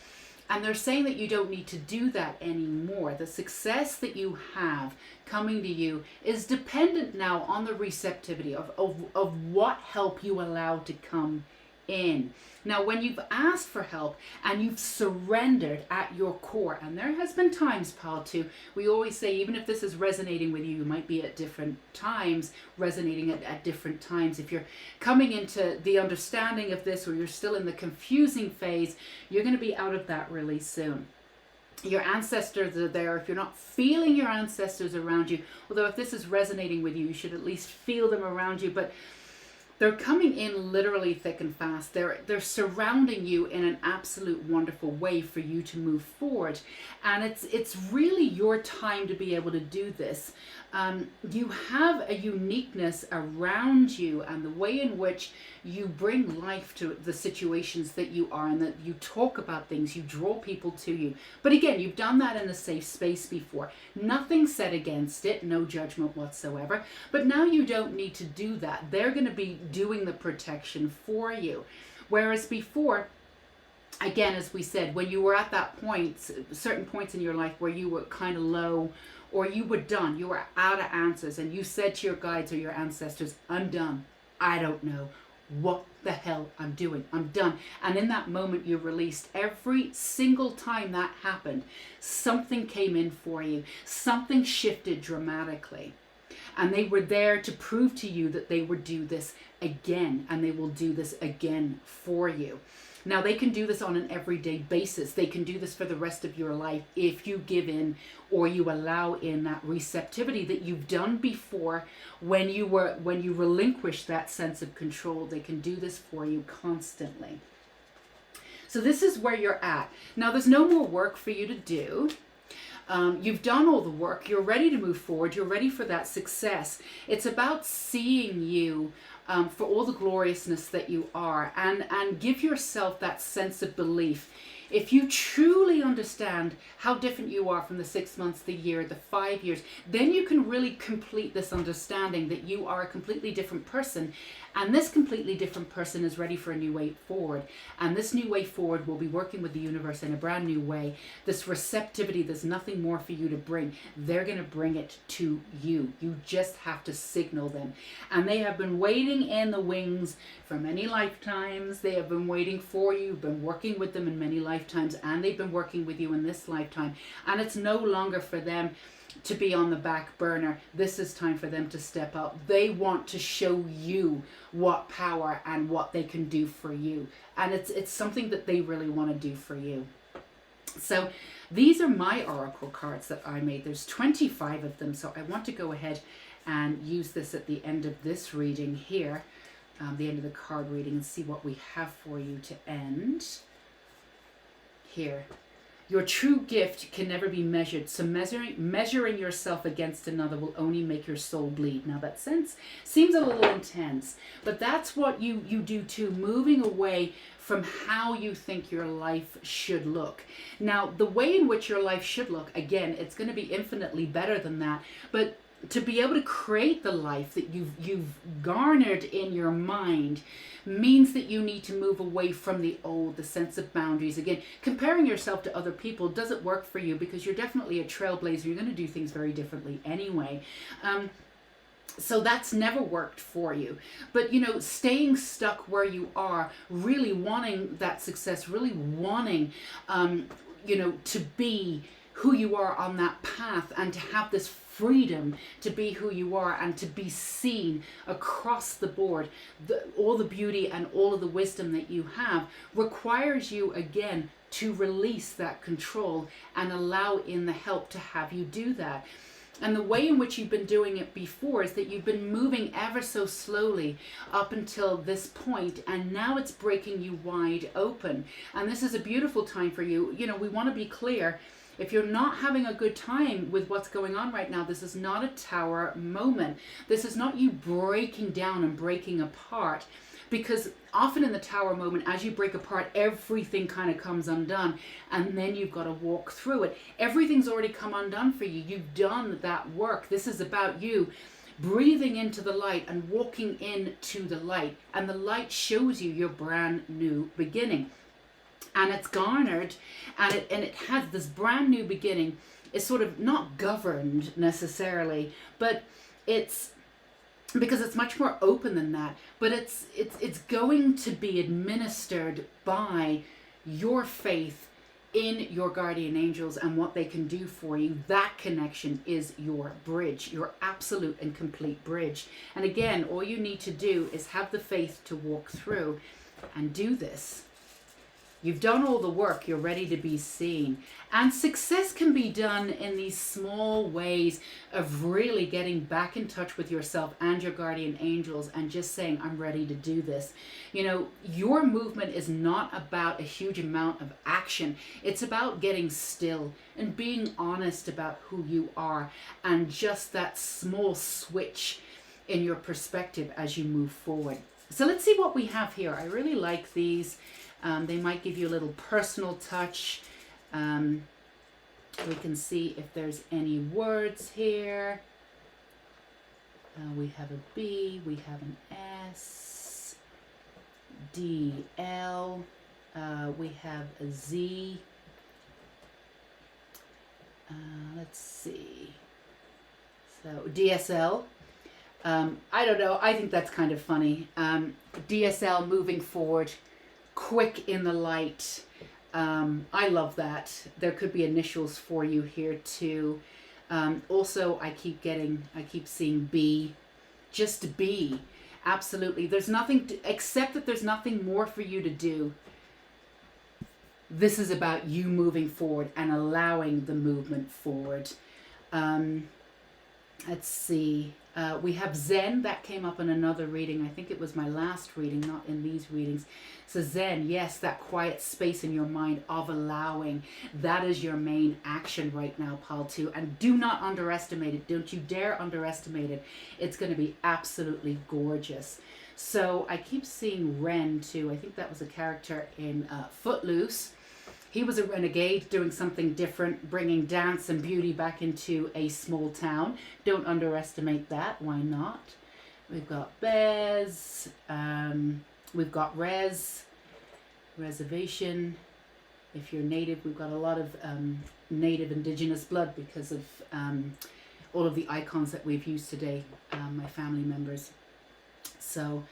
And they're saying that you don't need to do that anymore. The success that you have coming to you is dependent now on the receptivity of what help you allow to come in. Now, when you've asked for help and you've surrendered at your core, and there has been times, pal, too, we always say, even if this is resonating with you, you might be at different times, resonating at different times. If you're coming into the understanding of this, or you're still in the confusing phase, you're going to be out of that really soon. Your ancestors are there. If you're not feeling your ancestors around you, although if this is resonating with you, you should at least feel them around you, but they're coming in literally thick and fast. They're surrounding you in an absolute wonderful way for you to move forward. And it's really your time to be able to do this. You have a uniqueness around you and the way in which you bring life to the situations that you are, and that you talk about things, you draw people to you. But again, you've done that in a safe space before. Nothing said against it, no judgment whatsoever. But now you don't need to do that. They're going to be doing the protection for you. Whereas before, again, as we said, when you were at that point, certain points in your life where you were kind of low, or you were done, you were out of answers, and you said to your guides or your ancestors, I'm done. I don't know what the hell I'm doing. I'm done. And in that moment, you released. Every single time that happened, something came in for you. Something shifted dramatically. And they were there to prove to you that they would do this again, and they will do this again for you. Now, they can do this on an everyday basis. They can do this for the rest of your life if you give in, or you allow in that receptivity that you've done before when you relinquish that sense of control. They can do this for you constantly. So this is where you're at. Now, there's no more work for you to do. You've done all the work. You're ready to move forward. You're ready for that success. It's about seeing you for all the gloriousness that you are, and give yourself that sense of belief If you truly understand how different you are from the 6 months, the year, the 5 years, then you can really complete this understanding that you are a completely different person. And this completely different person is ready for a new way forward. And this new way forward will be working with the universe in a brand new way. This receptivity, there's nothing more for you to bring. They're going to bring it to you. You just have to signal them. And they have been waiting in the wings for many lifetimes. They have been waiting for you, been working with them in many lifetimes, and they've been working with you in this lifetime. And it's no longer for them to be on the back burner. This is time for them to step up. They want to show you what power and what they can do for you. And it's something that they really want to do for you. So these are my oracle cards that I made. There's 25 of them. So I want to go ahead and use this at the end of this reading here, the end of the card reading, and see what we have for you to end here. Your true gift can never be measured, so measuring yourself against another will only make your soul bleed. Now that seems a little intense, but that's what you do too, moving away from how you think your life should look. Now, the way in which your life should look, again, it's going to be infinitely better than that, but to be able to create the life that you've garnered in your mind means that you need to move away from the old, the sense of boundaries. Again, comparing yourself to other people doesn't work for you because you're definitely a trailblazer. You're going to do things very differently anyway. So that's never worked for you. But, you know, staying stuck where you are, really wanting that success, really wanting, you know, to be who you are on that path and to have this freedom to be who you are and to be seen across the board, all the beauty and all of the wisdom that you have requires you again to release that control and allow in the help to have you do that. And the way in which you've been doing it before is that you've been moving ever so slowly up until this point, and now it's breaking you wide open. And this is a beautiful time for you. You know, we want to be clear. If you're not having a good time with what's going on right now, this is not a tower moment. This is not you breaking down and breaking apart. Because often in the tower moment, as you break apart, everything kind of comes undone. And then you've got to walk through it. Everything's already come undone for you. You've done that work. This is about you breathing into the light and walking into the light. And the light shows you your brand new beginning. And it's garnered, and it has this brand new beginning. Is sort of not governed necessarily, but it's because it's much more open than that. But it's going to be administered by your faith in your guardian angels and what they can do for you. That connection is your bridge, your absolute and complete bridge. And again, all you need to do is have the faith to walk through and do this. You've done all the work, you're ready to be seen. And success can be done in these small ways of really getting back in touch with yourself and your guardian angels and just saying, I'm ready to do this. You know, your movement is not about a huge amount of action. It's about getting still and being honest about who you are and just that small switch in your perspective as you move forward. So let's see what we have here. I really like these. They might give you a little personal touch. We can see if there's any words here. We have a B, we have an S, D, L, we have a Z. Let's see. So DSL. I don't know. I think that's kind of funny. DSL, moving forward, quick in the light. I love that. There could be initials for you here too. Also, I keep seeing B. Just be. Absolutely. There's nothing except that there's nothing more for you to do. This is about you moving forward and allowing the movement forward. Let's see. We have Zen. That came up in another reading. I think it was my last reading, not in these readings. So Zen, yes, that quiet space in your mind of allowing. That is your main action right now, Pal 2. And do not underestimate it. Don't you dare underestimate it. It's going to be absolutely gorgeous. So I keep seeing Ren too. I think that was a character in Footloose. He was a renegade doing something different, bringing dance and beauty back into a small town. Don't underestimate that. Why not? We've got Bez. We've got reservation. If you're native, we've got a lot of native indigenous blood because of all of the icons that we've used today, my family members. So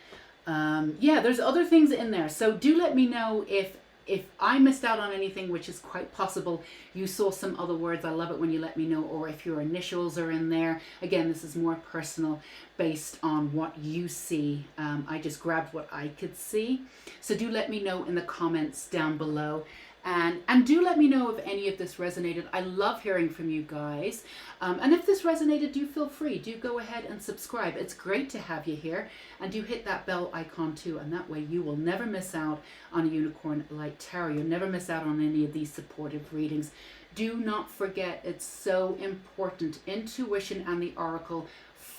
yeah, there's other things in there. So do let me know if I missed out on anything, which is quite possible. You saw some other words. I love it when you let me know, or if your initials are in there. Again, this is more personal based on what you see. I just grabbed what I could see. So do let me know in the comments down below. And do let me know if any of this resonated. I love hearing from you guys. And if this resonated, do feel free. Do go ahead and subscribe. It's great to have you here. And do hit that bell icon too. And that way you will never miss out on a Unicorn Light Tarot. You'll never miss out on any of these supportive readings. Do not forget, it's so important. Intuition and the Oracle.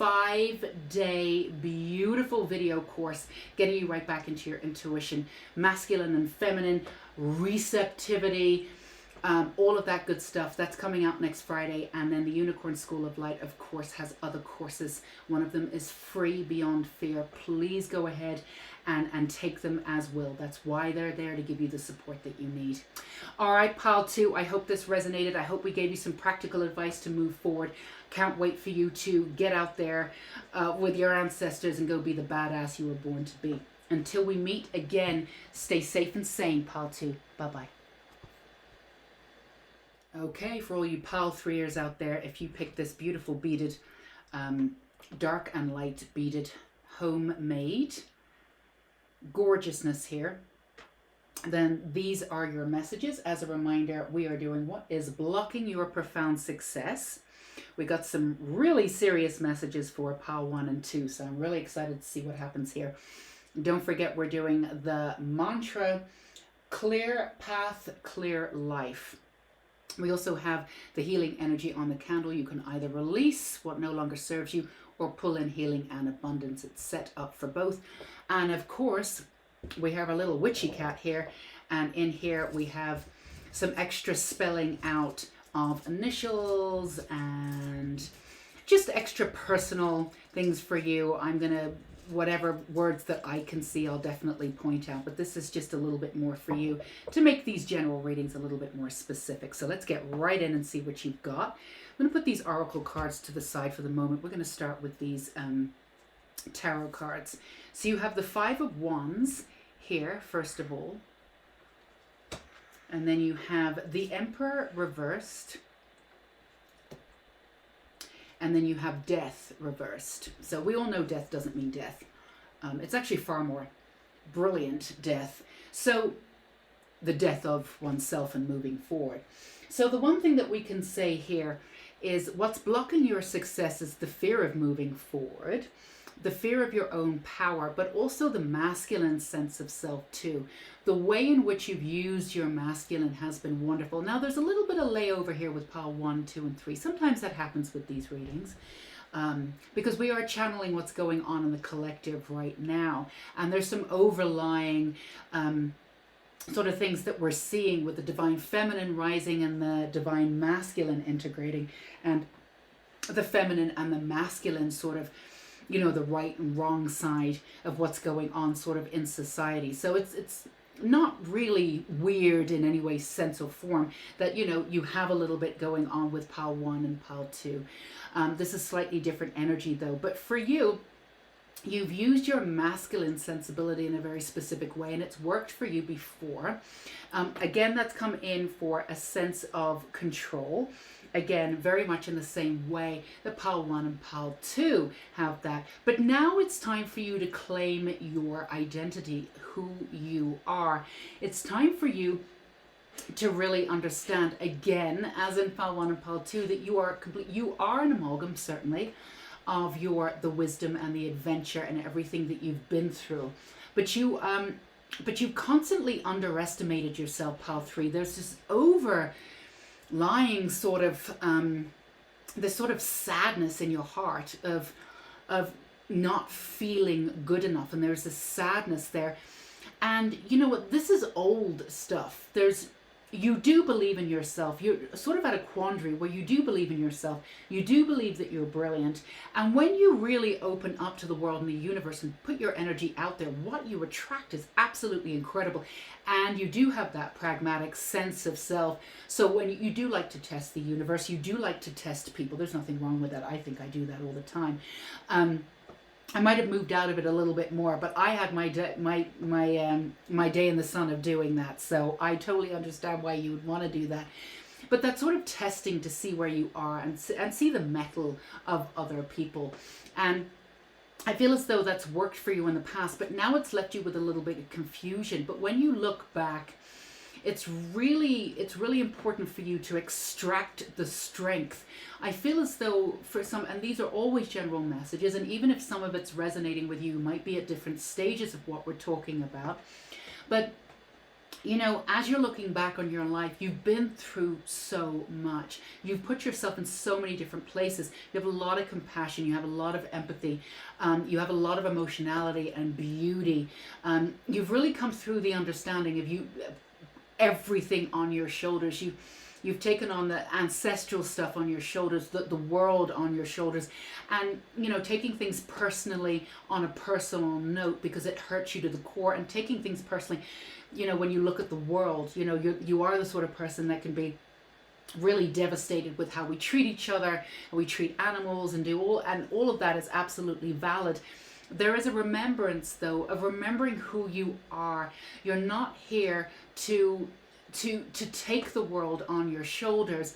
5-day beautiful video course getting you right back into your intuition, masculine and feminine, receptivity, all of that good stuff. That's coming out next Friday. And then the Unicorn School of Light, of course, has other courses. One of them is free, Beyond Fear. Please go ahead and take them as well. That's why they're there, to give you the support that you need. All right, pile two, I hope this resonated. I hope we gave you some practical advice to move forward. Can't wait for you to get out there with your ancestors and go be the badass you were born to be. Until we meet again, stay safe and sane, pile two. Bye-bye. Okay, for all you pile threeers out there, if you picked this beautiful beaded, dark and light beaded, homemade gorgeousness here, then these are your messages. As a reminder, we are doing what is blocking your profound success. We got some really serious messages for pile 1 and 2, so I'm really excited to see what happens here. Don't forget, we're doing the mantra, clear path, clear life. We also have the healing energy on the candle. You can either release what no longer serves you or pull in healing and abundance. It's set up for both. And of course, we have a little witchy cat here. And in here we have some extra spelling out of initials and just extra personal things for you. I'm going to, whatever words that I can see, I'll definitely point out. But this is just a little bit more for you to make these general readings a little bit more specific. So let's get right in and see what you've got. I'm going to put these oracle cards to the side for the moment. We're going to start with these tarot cards. So you have the 5 of Wands here, first of all. And then you have the Emperor reversed. And then you have Death reversed. So we all know death doesn't mean death. It's actually far more brilliant death. So the death of oneself and moving forward. So the one thing that we can say here is what's blocking your success is the fear of moving forward, the fear of your own power, but also the masculine sense of self too. The way in which you've used your masculine has been wonderful. Now there's a little bit of layover here with pile 1, 2, and 3. Sometimes that happens with these readings because we are channeling what's going on in the collective right now. And there's some overlying sort of things that we're seeing with the divine feminine rising and the divine masculine integrating, and the feminine and the masculine sort of, you know, the right and wrong side of what's going on sort of in society. So it's not really weird in any way, sense or form that, you know, you have a little bit going on with pile 1 and pile 2. This is slightly different energy though, but for you, you've used your masculine sensibility in a very specific way, and it's worked for you before. Again, that's come in for a sense of control. Again, very much in the same way that pile 1 and pile 2 have that. But now it's time for you to claim your identity, who you are. It's time for you to really understand, again, as in pile 1 and pile 2, that you are complete. You are an amalgam, certainly, of the wisdom and the adventure and everything that you've been through. But you've constantly underestimated yourself, pile 3. There's this overlying sort of this sort of sadness in your heart of not feeling good enough, and there's this sadness there. And you know what, this is old stuff. There's you do believe in yourself. You're sort of at a quandary where you do believe in yourself. You do believe that you're brilliant. And when you really open up to the world and the universe and put your energy out there, what you attract is absolutely incredible. And you do have that pragmatic sense of self. So when you do like to test the universe, you do like to test people. There's nothing wrong with that. I think I do that all the time. I might have moved out of it a little bit more, but I had my day in the sun of doing that. So I totally understand why you would want to do that. But that sort of testing to see where you are and see the mettle of other people. And I feel as though that's worked for you in the past, but now it's left you with a little bit of confusion. But when you look back, it's really important for you to extract the strength. I feel as though for some, and these are always general messages, and even if some of it's resonating with you, might be at different stages of what we're talking about. But you know, as you're looking back on your life, you've been through so much. You've put yourself in so many different places. You have a lot of compassion. You have a lot of empathy. You have a lot of emotionality and beauty. You've really come through the understanding of everything on your shoulders. You've taken on the ancestral stuff on your shoulders, the world on your shoulders, and you know, taking things personally on a personal note because it hurts you to the core, and taking things personally, you know, when you look at the world, you know, you are the sort of person that can be really devastated with how we treat each other, how we treat animals, and all of that is absolutely valid. There is a remembrance, though, of remembering who you are. You're not here to take the world on your shoulders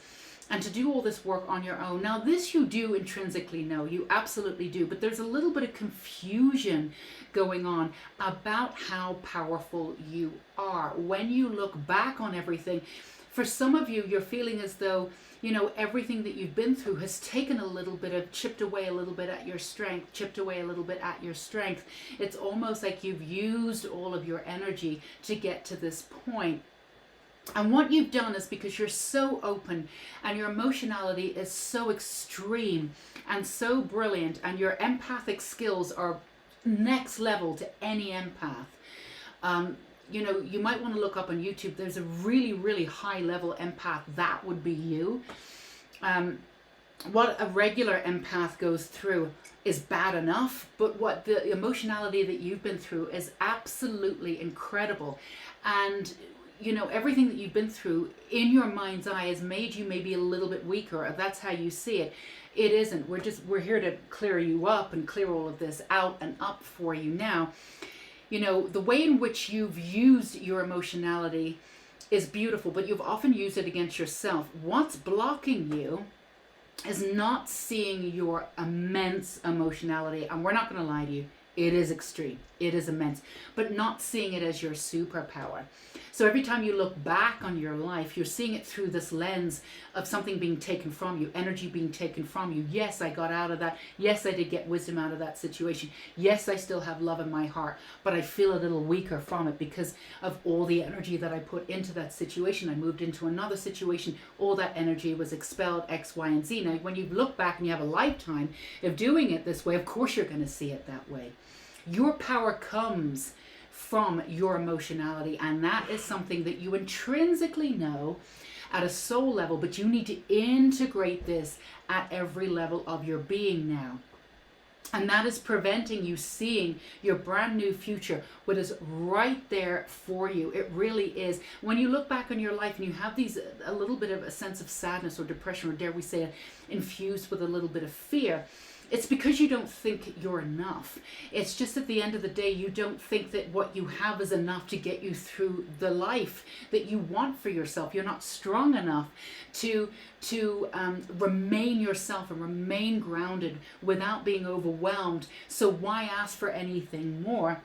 and to do all this work on your own. Now, this you do intrinsically know, you absolutely do, but there's a little bit of confusion going on about how powerful you are. When you look back on everything, for some of you, you're feeling as though, you know, everything that you've been through has taken a little bit of, chipped away a little bit at your strength, chipped away a little bit at your strength. It's almost like you've used all of your energy to get to this point. And what you've done is, because you're so open and your emotionality is so extreme and so brilliant, and your empathic skills are next level to any empath. You know, you might want to look up on YouTube. There's a really, really high level empath. That would be you. What a regular empath goes through is bad enough, but what the emotionality that you've been through is absolutely incredible. And you know, everything that you've been through in your mind's eye has made you maybe a little bit weaker, or that's how you see it. It isn't. We're here to clear you up and clear all of this out and up for you now. You know, the way in which you've used your emotionality is beautiful, but you've often used it against yourself. What's blocking you is not seeing your immense emotionality, and we're not going to lie to you, it is extreme, it is immense, but not seeing it as your superpower. So every time you look back on your life, you're seeing it through this lens of something being taken from you, energy being taken from you. Yes, I got out of that. Yes, I did get wisdom out of that situation. Yes, I still have love in my heart, but I feel a little weaker from it because of all the energy that I put into that situation. I moved into another situation. All that energy was expelled, X, Y, and Z. Now, when you look back and you have a lifetime of doing it this way, of course you're going to see it that way. Your power comes from your emotionality, and that is something that you intrinsically know at a soul level, but you need to integrate this at every level of your being now. And that is preventing you seeing your brand new future, what is right there for you. It really is. When you look back on your life and you have a little bit of a sense of sadness or depression, or dare we say it, infused with a little bit of fear, it's because you don't think you're enough. It's just at the end of the day, you don't think that what you have is enough to get you through the life that you want for yourself. You're not strong enough to remain yourself and remain grounded without being overwhelmed. So why ask for anything more?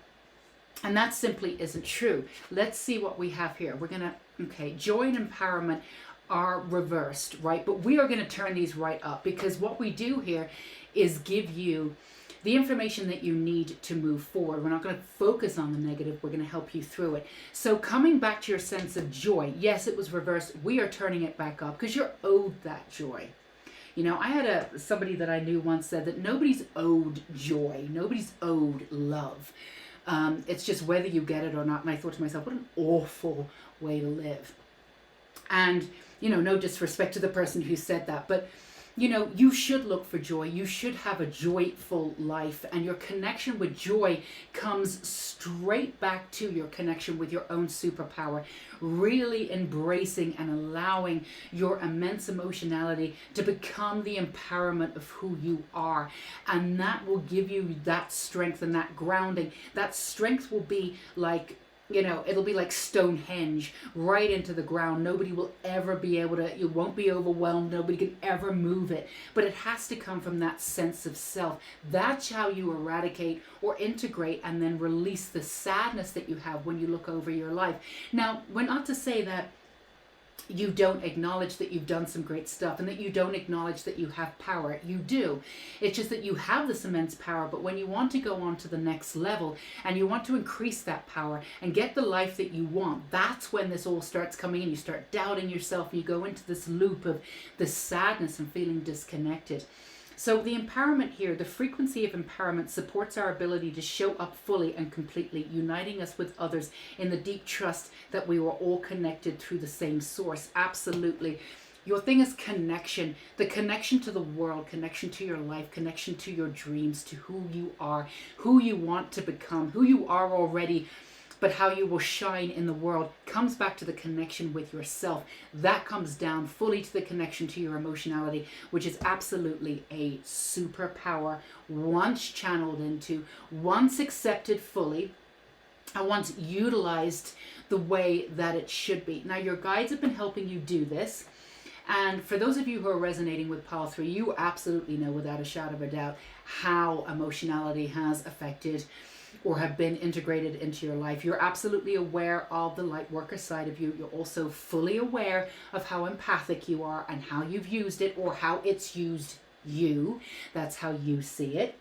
And that simply isn't true. Let's see what we have here. We're going to, joy and empowerment are reversed, right? But we are going to turn these right up, because what we do here is give you the information that you need to move forward. We're not going to focus on the negative. We're going to help you through it. So coming back to your sense of joy, yes, it was reversed. We are turning it back up because you're owed that joy. You know, I had somebody that I knew once said that nobody's owed joy. Nobody's owed love. It's just whether you get it or not. And I thought to myself, what an awful way to live. And, no disrespect to the person who said that, but you should look for joy. You should have a joyful life, and your connection with joy comes straight back to your connection with your own superpower, really embracing and allowing your immense emotionality to become the empowerment of who you are. And that will give you that strength and that grounding. That strength will be like, it'll be like Stonehenge, right into the ground. Nobody will ever be able to, you won't be overwhelmed. Nobody can ever move it. But it has to come from that sense of self. That's how you eradicate or integrate and then release the sadness that you have when you look over your life. Now, we're not to say that you don't acknowledge that you've done some great stuff and that you don't acknowledge that you have power. You do. It's just that you have this immense power, but when you want to go on to the next level and you want to increase that power and get the life that you want, that's when this all starts coming in. You start doubting yourself and you go into this loop of this sadness and feeling disconnected. So the empowerment here, the frequency of empowerment supports our ability to show up fully and completely, uniting us with others in the deep trust that we were all connected through the same source. Absolutely. Your thing is connection, the connection to the world, connection to your life, connection to your dreams, to who you are, who you want to become, who you are already, but how you will shine in the world comes back to the connection with yourself. That comes down fully to the connection to your emotionality, which is absolutely a superpower once channeled into, once accepted fully, and once utilized the way that it should be. Now, your guides have been helping you do this. And for those of you who are resonating with Pile 3, you absolutely know without a shadow of a doubt how emotionality has affected or have been integrated into your life. You're absolutely aware of the light worker side of you. You're also fully aware of how empathic you are and how you've used it or how it's used you. That's how you see it.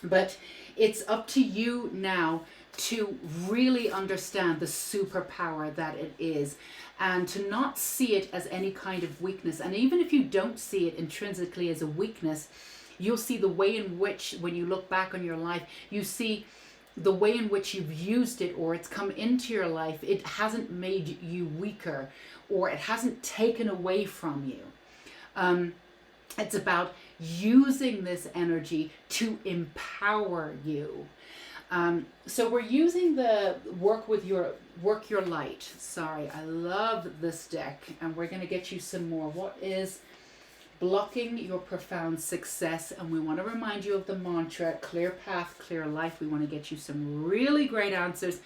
But it's up to you now to really understand the superpower that it is and to not see it as any kind of weakness. And even if you don't see it intrinsically as a weakness, you'll see the way in which, when you look back on your life, you see the way in which you've used it or it's come into your life. It hasn't made you weaker or it hasn't taken away from you. It's about using this energy to empower you. So we're using the work your light. Sorry, I love this deck, and we're going to get you some more. What is blocking your profound success? And we want to remind you of the mantra, clear path, clear life. We want to get you some really great answers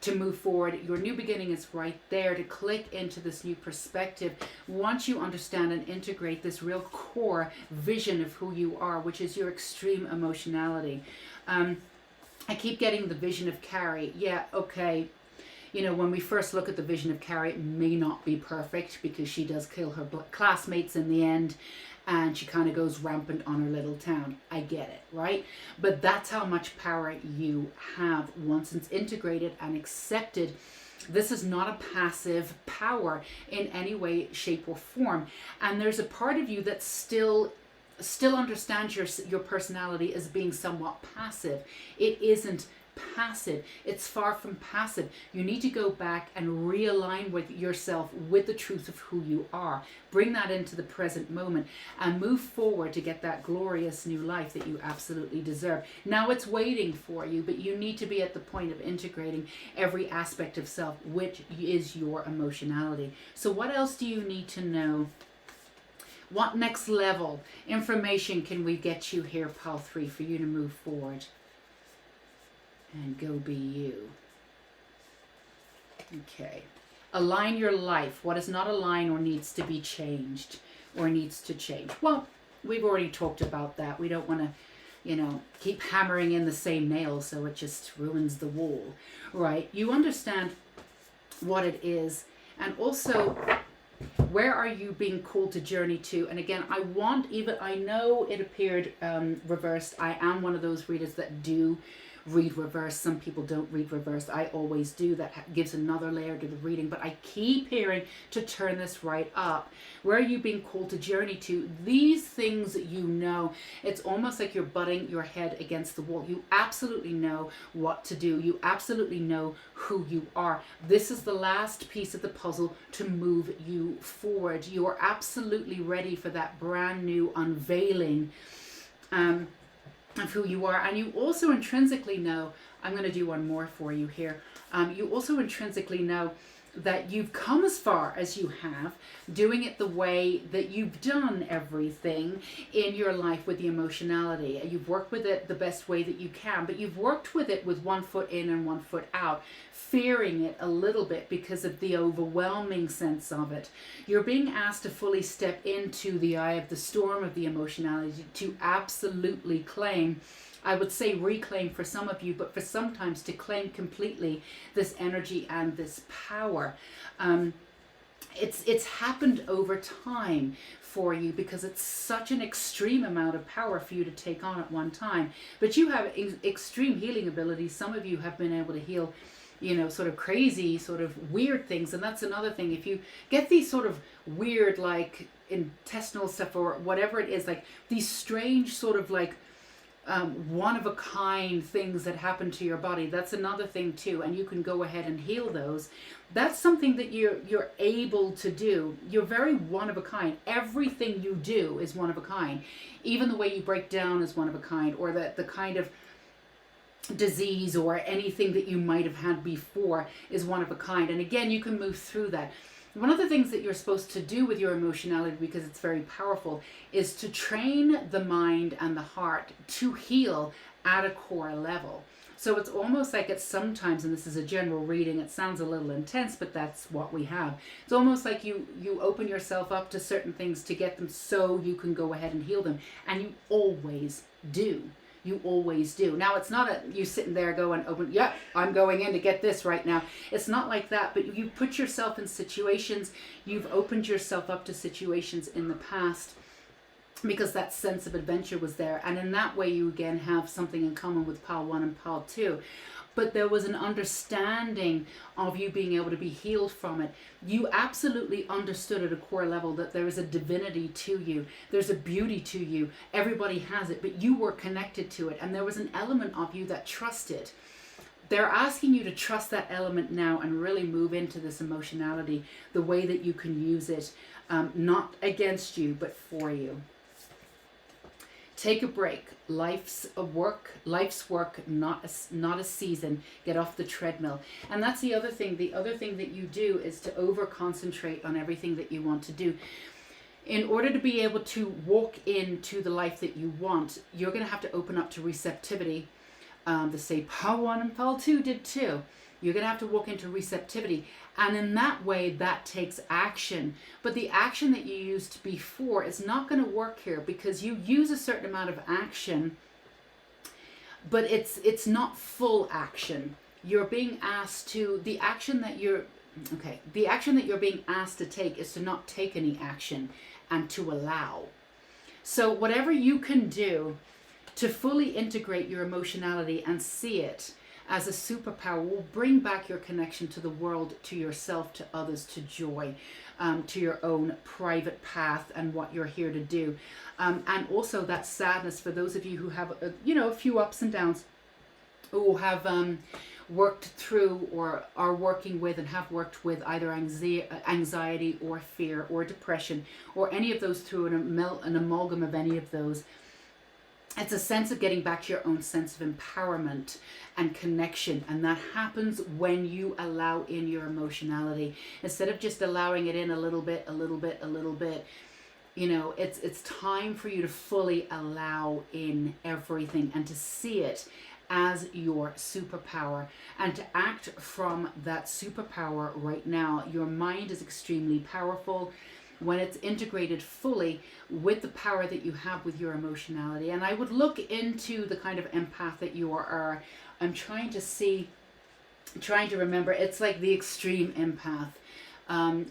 to move forward. Your new beginning is right there to click into this new perspective. Once you understand and integrate this real core vision of who you are, which is your extreme emotionality. I keep getting the vision of Carrie. Yeah, okay. When we first look at the vision of Carrie, it may not be perfect because she does kill her classmates in the end and she kind of goes rampant on her little town. I get it, right? But that's how much power you have once it's integrated and accepted. This is not a passive power in any way, shape, or form. And there's a part of you that still understands your personality as being somewhat passive. It isn't passive. It's far from passive. You need to go back and realign with yourself with the truth of who you are. Bring that into the present moment and move forward to get that glorious new life that you absolutely deserve. Now it's waiting for you, but you need to be at the point of integrating every aspect of self, which is your emotionality. So what else do you need to know? What next level information can we get you here, Pile 3, for you to move forward and go be you? Okay. Align your life. What is not aligned or needs to be changed or needs to change? Well, we've already talked about that. We don't want to, keep hammering in the same nail so it just ruins the wall, right? You understand what it is, and also where are you being called to journey to? And again, I know it appeared reversed. I am one of those readers that do read reverse. Some people don't read reverse. I always do. That gives another layer to the reading. But I keep hearing to turn this right up. Where are you being called to journey to? These things you know. It's almost like you're butting your head against the wall. You absolutely know what to do. You absolutely know who you are. This is the last piece of the puzzle to move you forward. You are absolutely ready for that brand new unveiling of who you are. And you also intrinsically know, I'm going to do one more for you here. You also intrinsically know that you've come as far as you have, doing it the way that you've done everything in your life with the emotionality. You've worked with it the best way that you can, but you've worked with it with one foot in and one foot out, fearing it a little bit because of the overwhelming sense of it. You're being asked to fully step into the eye of the storm of the emotionality, to absolutely claim, I would say reclaim for some of you, but for sometimes to claim completely this energy and this power. It's happened over time for you because it's such an extreme amount of power for you to take on at one time. But you have extreme healing abilities. Some of you have been able to heal, sort of crazy, sort of weird things. And that's another thing. If you get these sort of weird, like intestinal stuff or whatever it is, like these strange sort of like one-of-a-kind things that happen to your body, that's another thing too, and you can go ahead and heal those. That's something that you're able to do. You're very one-of-a-kind. Everything you do is one-of-a-kind. Even the way you break down is one-of-a-kind, or the kind of disease or anything that you might have had before is one-of-a-kind. And again, you can move through that. One of the things that you're supposed to do with your emotionality, because it's very powerful, is to train the mind and the heart to heal at a core level. So it's almost like it's sometimes, and this is a general reading, it sounds a little intense, but that's what we have. It's almost like you open yourself up to certain things to get them so you can go ahead and heal them. And you always do. You always do. Now, it's not you sitting there going, yeah, I'm going in to get this right now. It's not like that, but you put yourself in situations, you've opened yourself up to situations in the past because that sense of adventure was there. And in that way, you again have something in common with Pile 1 and Pile 2. But there was an understanding of you being able to be healed from it. You absolutely understood at a core level that there is a divinity to you. There's a beauty to you. Everybody has it, but you were connected to it. And there was an element of you that trusted. They're asking you to trust that element now and really move into this emotionality the way that you can use it, not against you, but for you. Take a break. Life's work, not a season. Get off the treadmill. And that's the other thing. The other thing that you do is to over-concentrate on everything that you want to do. In order to be able to walk into the life that you want, you're going to have to open up to receptivity. The say Pile 1 and Pile 2 did too. You're going to have to walk into receptivity. And in that way, that takes action. But the action that you used before is not going to work here because you use a certain amount of action, but it's not full action. You're being asked to, the action that you're being asked to take is to not take any action and to allow. So whatever you can do to fully integrate your emotionality and see it as a superpower will bring back your connection to the world, to yourself, to others, to joy, to your own private path and what you're here to do. And also that sadness for those of you who have, a few ups and downs, who have worked through or are working with and have worked with either anxiety or fear or depression or any of those through an amalgam of any of those. It's a sense of getting back to your own sense of empowerment and connection. And that happens when you allow in your emotionality. Instead of just allowing it in a little bit. It's time for you to fully allow in everything and to see it as your superpower and to act from that superpower right now. Your mind is extremely powerful when it's integrated fully with the power that you have with your emotionality. And I would look into the kind of empath that you are. I'm trying to remember. It's like the extreme empath.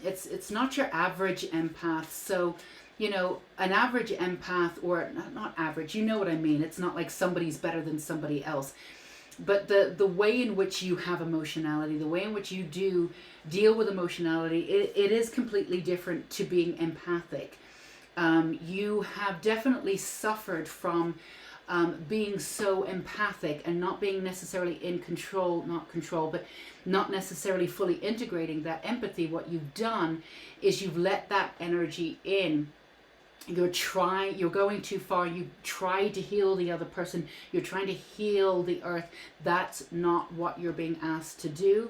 It's not your average empath. So, an average empath, or not average, you know what I mean. It's not like somebody's better than somebody else. But the way in which you have emotionality, the way in which you do deal with emotionality, it is completely different to being empathic. You have definitely suffered from being so empathic and not being necessarily in control, but not necessarily fully integrating that empathy. What you've done is you've let that energy in. You're going too far. You try to heal the other person. You're trying to heal the earth. That's not what you're being asked to do.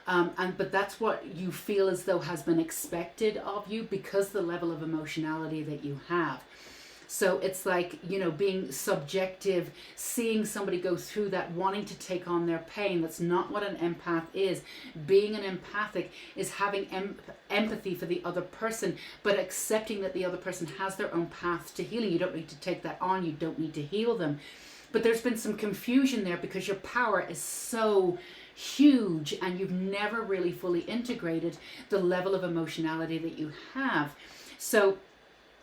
But that's what you feel as though has been expected of you because the level of emotionality that you have. So it's like, being subjective, seeing somebody go through that, wanting to take on their pain. That's not what an empath is. Being an empathic is having empathy for the other person, but accepting that the other person has their own path to healing. You don't need to take that on. You don't need to heal them. But there's been some confusion there because your power is so huge and you've never really fully integrated the level of emotionality that you have. So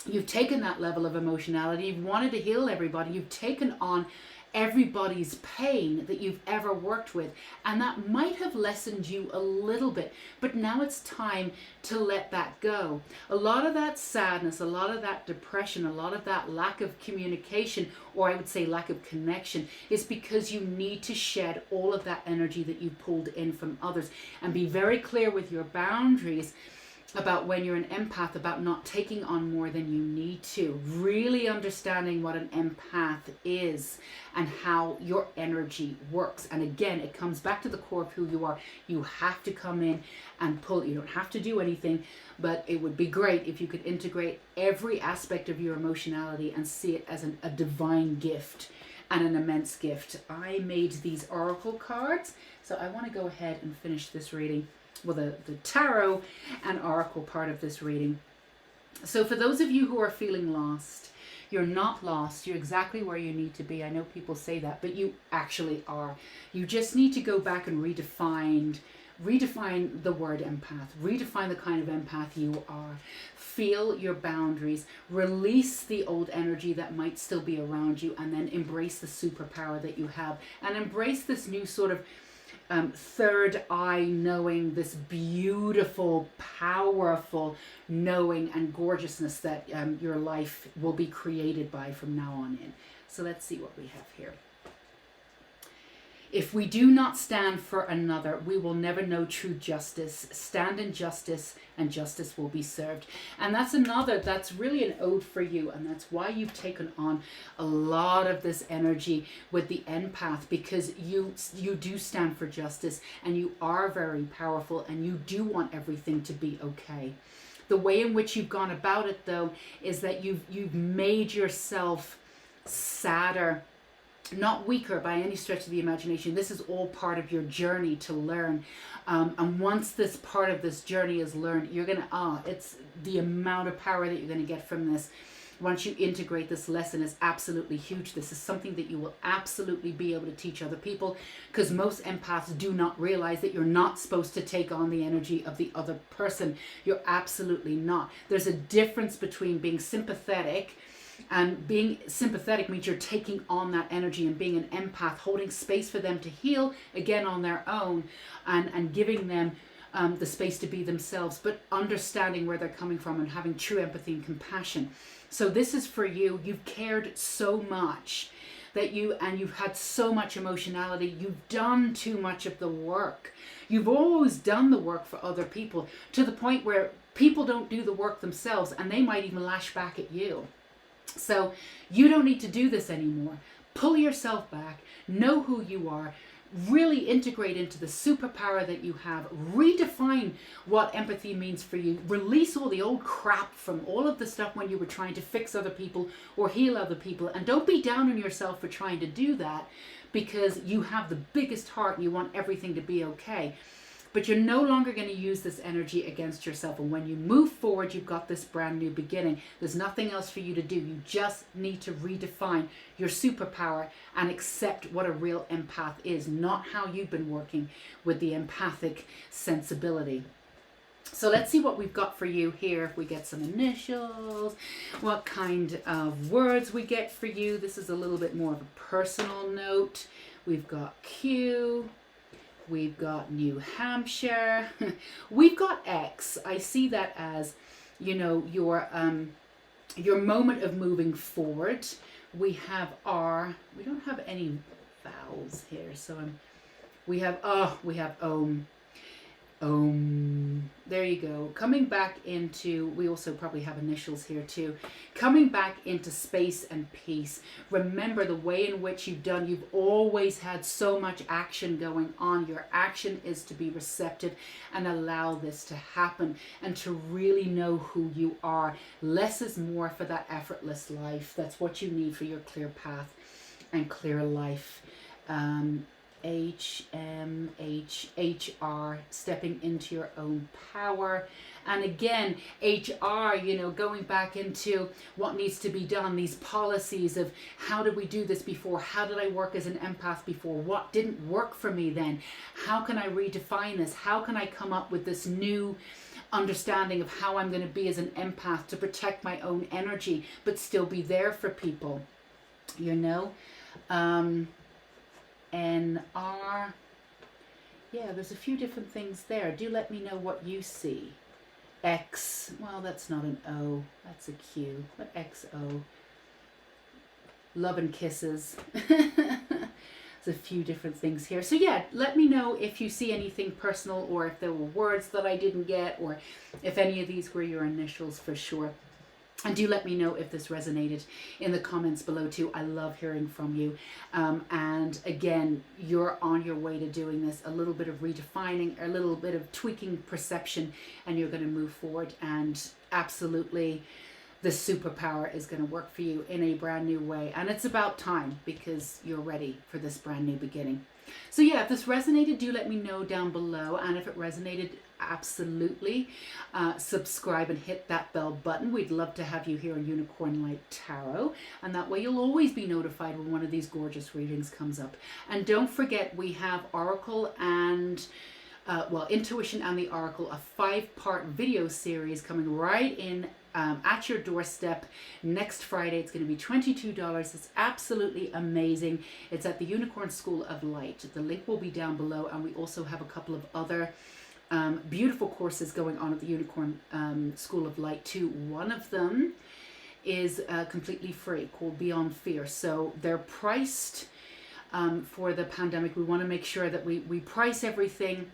you've taken that level of emotionality, you've wanted to heal everybody, you've taken on everybody's pain that you've ever worked with, and that might have lessened you a little bit, but now it's time to let that go. A lot of that sadness, a lot of that depression, a lot of that lack of communication, or I would say lack of connection, is because you need to shed all of that energy that you pulled in from others, and be very clear with your boundaries about when you're an empath, about not taking on more than you need to. Really understanding what an empath is and how your energy works. And again, it comes back to the core of who you are. You have to come in and pull. You don't have to do anything, but it would be great if you could integrate every aspect of your emotionality and see it as a divine gift and an immense gift. I made these oracle cards, so I want to go ahead and finish this reading. Well, the tarot and oracle part of this reading. So for those of you who are feeling lost, you're not lost. You're exactly where you need to be. I know people say that, but you actually are. You just need to go back and redefine the word empath. Redefine the kind of empath you are. Feel your boundaries. Release the old energy that might still be around you, and then embrace the superpower that you have. And embrace this new sort of third eye knowing, this beautiful, powerful knowing and gorgeousness that your life will be created by from now on in. So let's see what we have here. If we do not stand for another, we will never know true justice. Stand in justice and justice will be served. And that's really an ode for you. And that's why you've taken on a lot of this energy with the empath, because you do stand for justice and you are very powerful and you do want everything to be okay. The way in which you've gone about it, though, is that you've made yourself sadder, not weaker by any stretch of the imagination. This is all part of your journey to learn. And once this part of this journey is learned, you're going to, it's the amount of power that you're going to get from this. Once you integrate this lesson is absolutely huge. This is something that you will absolutely be able to teach other people, because most empaths do not realize that you're not supposed to take on the energy of the other person. You're absolutely not. There's a difference between being sympathetic, and being sympathetic means you're taking on that energy, and being an empath, holding space for them to heal again on their own, and giving them the space to be themselves, but understanding where they're coming from and having true empathy and compassion. So this is for you. You've cared so much that you've had so much emotionality. You've done too much of the work. You've always done the work for other people, to the point where people don't do the work themselves and they might even lash back at you. So you don't need to do this anymore. Pull yourself back, know who you are, really integrate into the superpower that you have, redefine what empathy means for you, release all the old crap from all of the stuff when you were trying to fix other people or heal other people, and don't be down on yourself for trying to do that, because you have the biggest heart and you want everything to be okay. But you're no longer going to use this energy against yourself. And when you move forward, you've got this brand new beginning. There's nothing else for you to do. You just need to redefine your superpower and accept what a real empath is, not how you've been working with the empathic sensibility. So let's see what we've got for you here. If we get some initials, what kind of words we get for you. This is a little bit more of a personal note. we've got Q, we've got New Hampshire, we've got X. I see that as, you know, your moment of moving forward. We have R. We don't have any vowels here, so we have Om. There you go. Coming back into, we also probably have initials here too. Coming back into space and peace. Remember the way in which you've always had so much action going on. Your action is to be receptive and allow this to happen and to really know who you are. Less is more for that effortless life. That's what you need for your clear path and clear life. HR, stepping into your own power. And again, HR, you know, going back into what needs to be done, these policies of how did we do this before? How did I work as an empath before? What didn't work for me then? How can I redefine this? How can I come up with this new understanding of how I'm going to be as an empath to protect my own energy, but still be there for people, you know? NR. Yeah, there's a few different things there. Do let me know what you see. X. Well, that's not an O. That's a Q. What XO? Love and kisses. There's a few different things here. So yeah, let me know if you see anything personal or if there were words that I didn't get or if any of these were your initials for sure. And do let me know if this resonated in the comments below too. I love hearing from you. And again, you're on your way to doing this. A little bit of redefining, a little bit of tweaking perception, and you're going to move forward. And absolutely, the superpower is going to work for you in a brand new way. And it's about time because you're ready for this brand new beginning. So yeah, if this resonated, do let me know down below. And if it resonated, absolutely subscribe and hit that bell button. We'd love to have you here on Unicorn Light Tarot, and that way you'll always be notified when one of these gorgeous readings comes up. And don't forget, we have Oracle and Intuition and the Oracle, a 5-part video series coming right in at your doorstep next Friday. It's going to be $22. It's absolutely amazing. It's at the Unicorn School of Light. The link will be down below, and we also have a couple of other beautiful courses going on at the Unicorn School of Light too. One of them is completely free, called Beyond Fear. So they're priced for the pandemic. We want to make sure that we price everything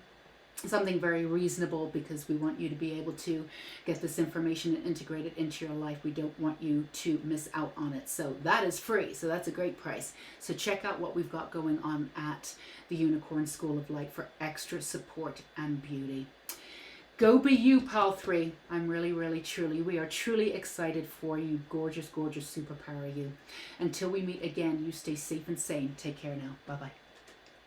something very reasonable because we want you to be able to get this information and integrate it into your life. We don't want you to miss out on it. So that is free. So that's a great price. So check out what we've got going on at the Unicorn School of Light for extra support and beauty. Go be you, Pal 3. I'm really, we are truly excited for you. Gorgeous, gorgeous superpower you. Until we meet again, you stay safe and sane. Take care now. Bye-bye.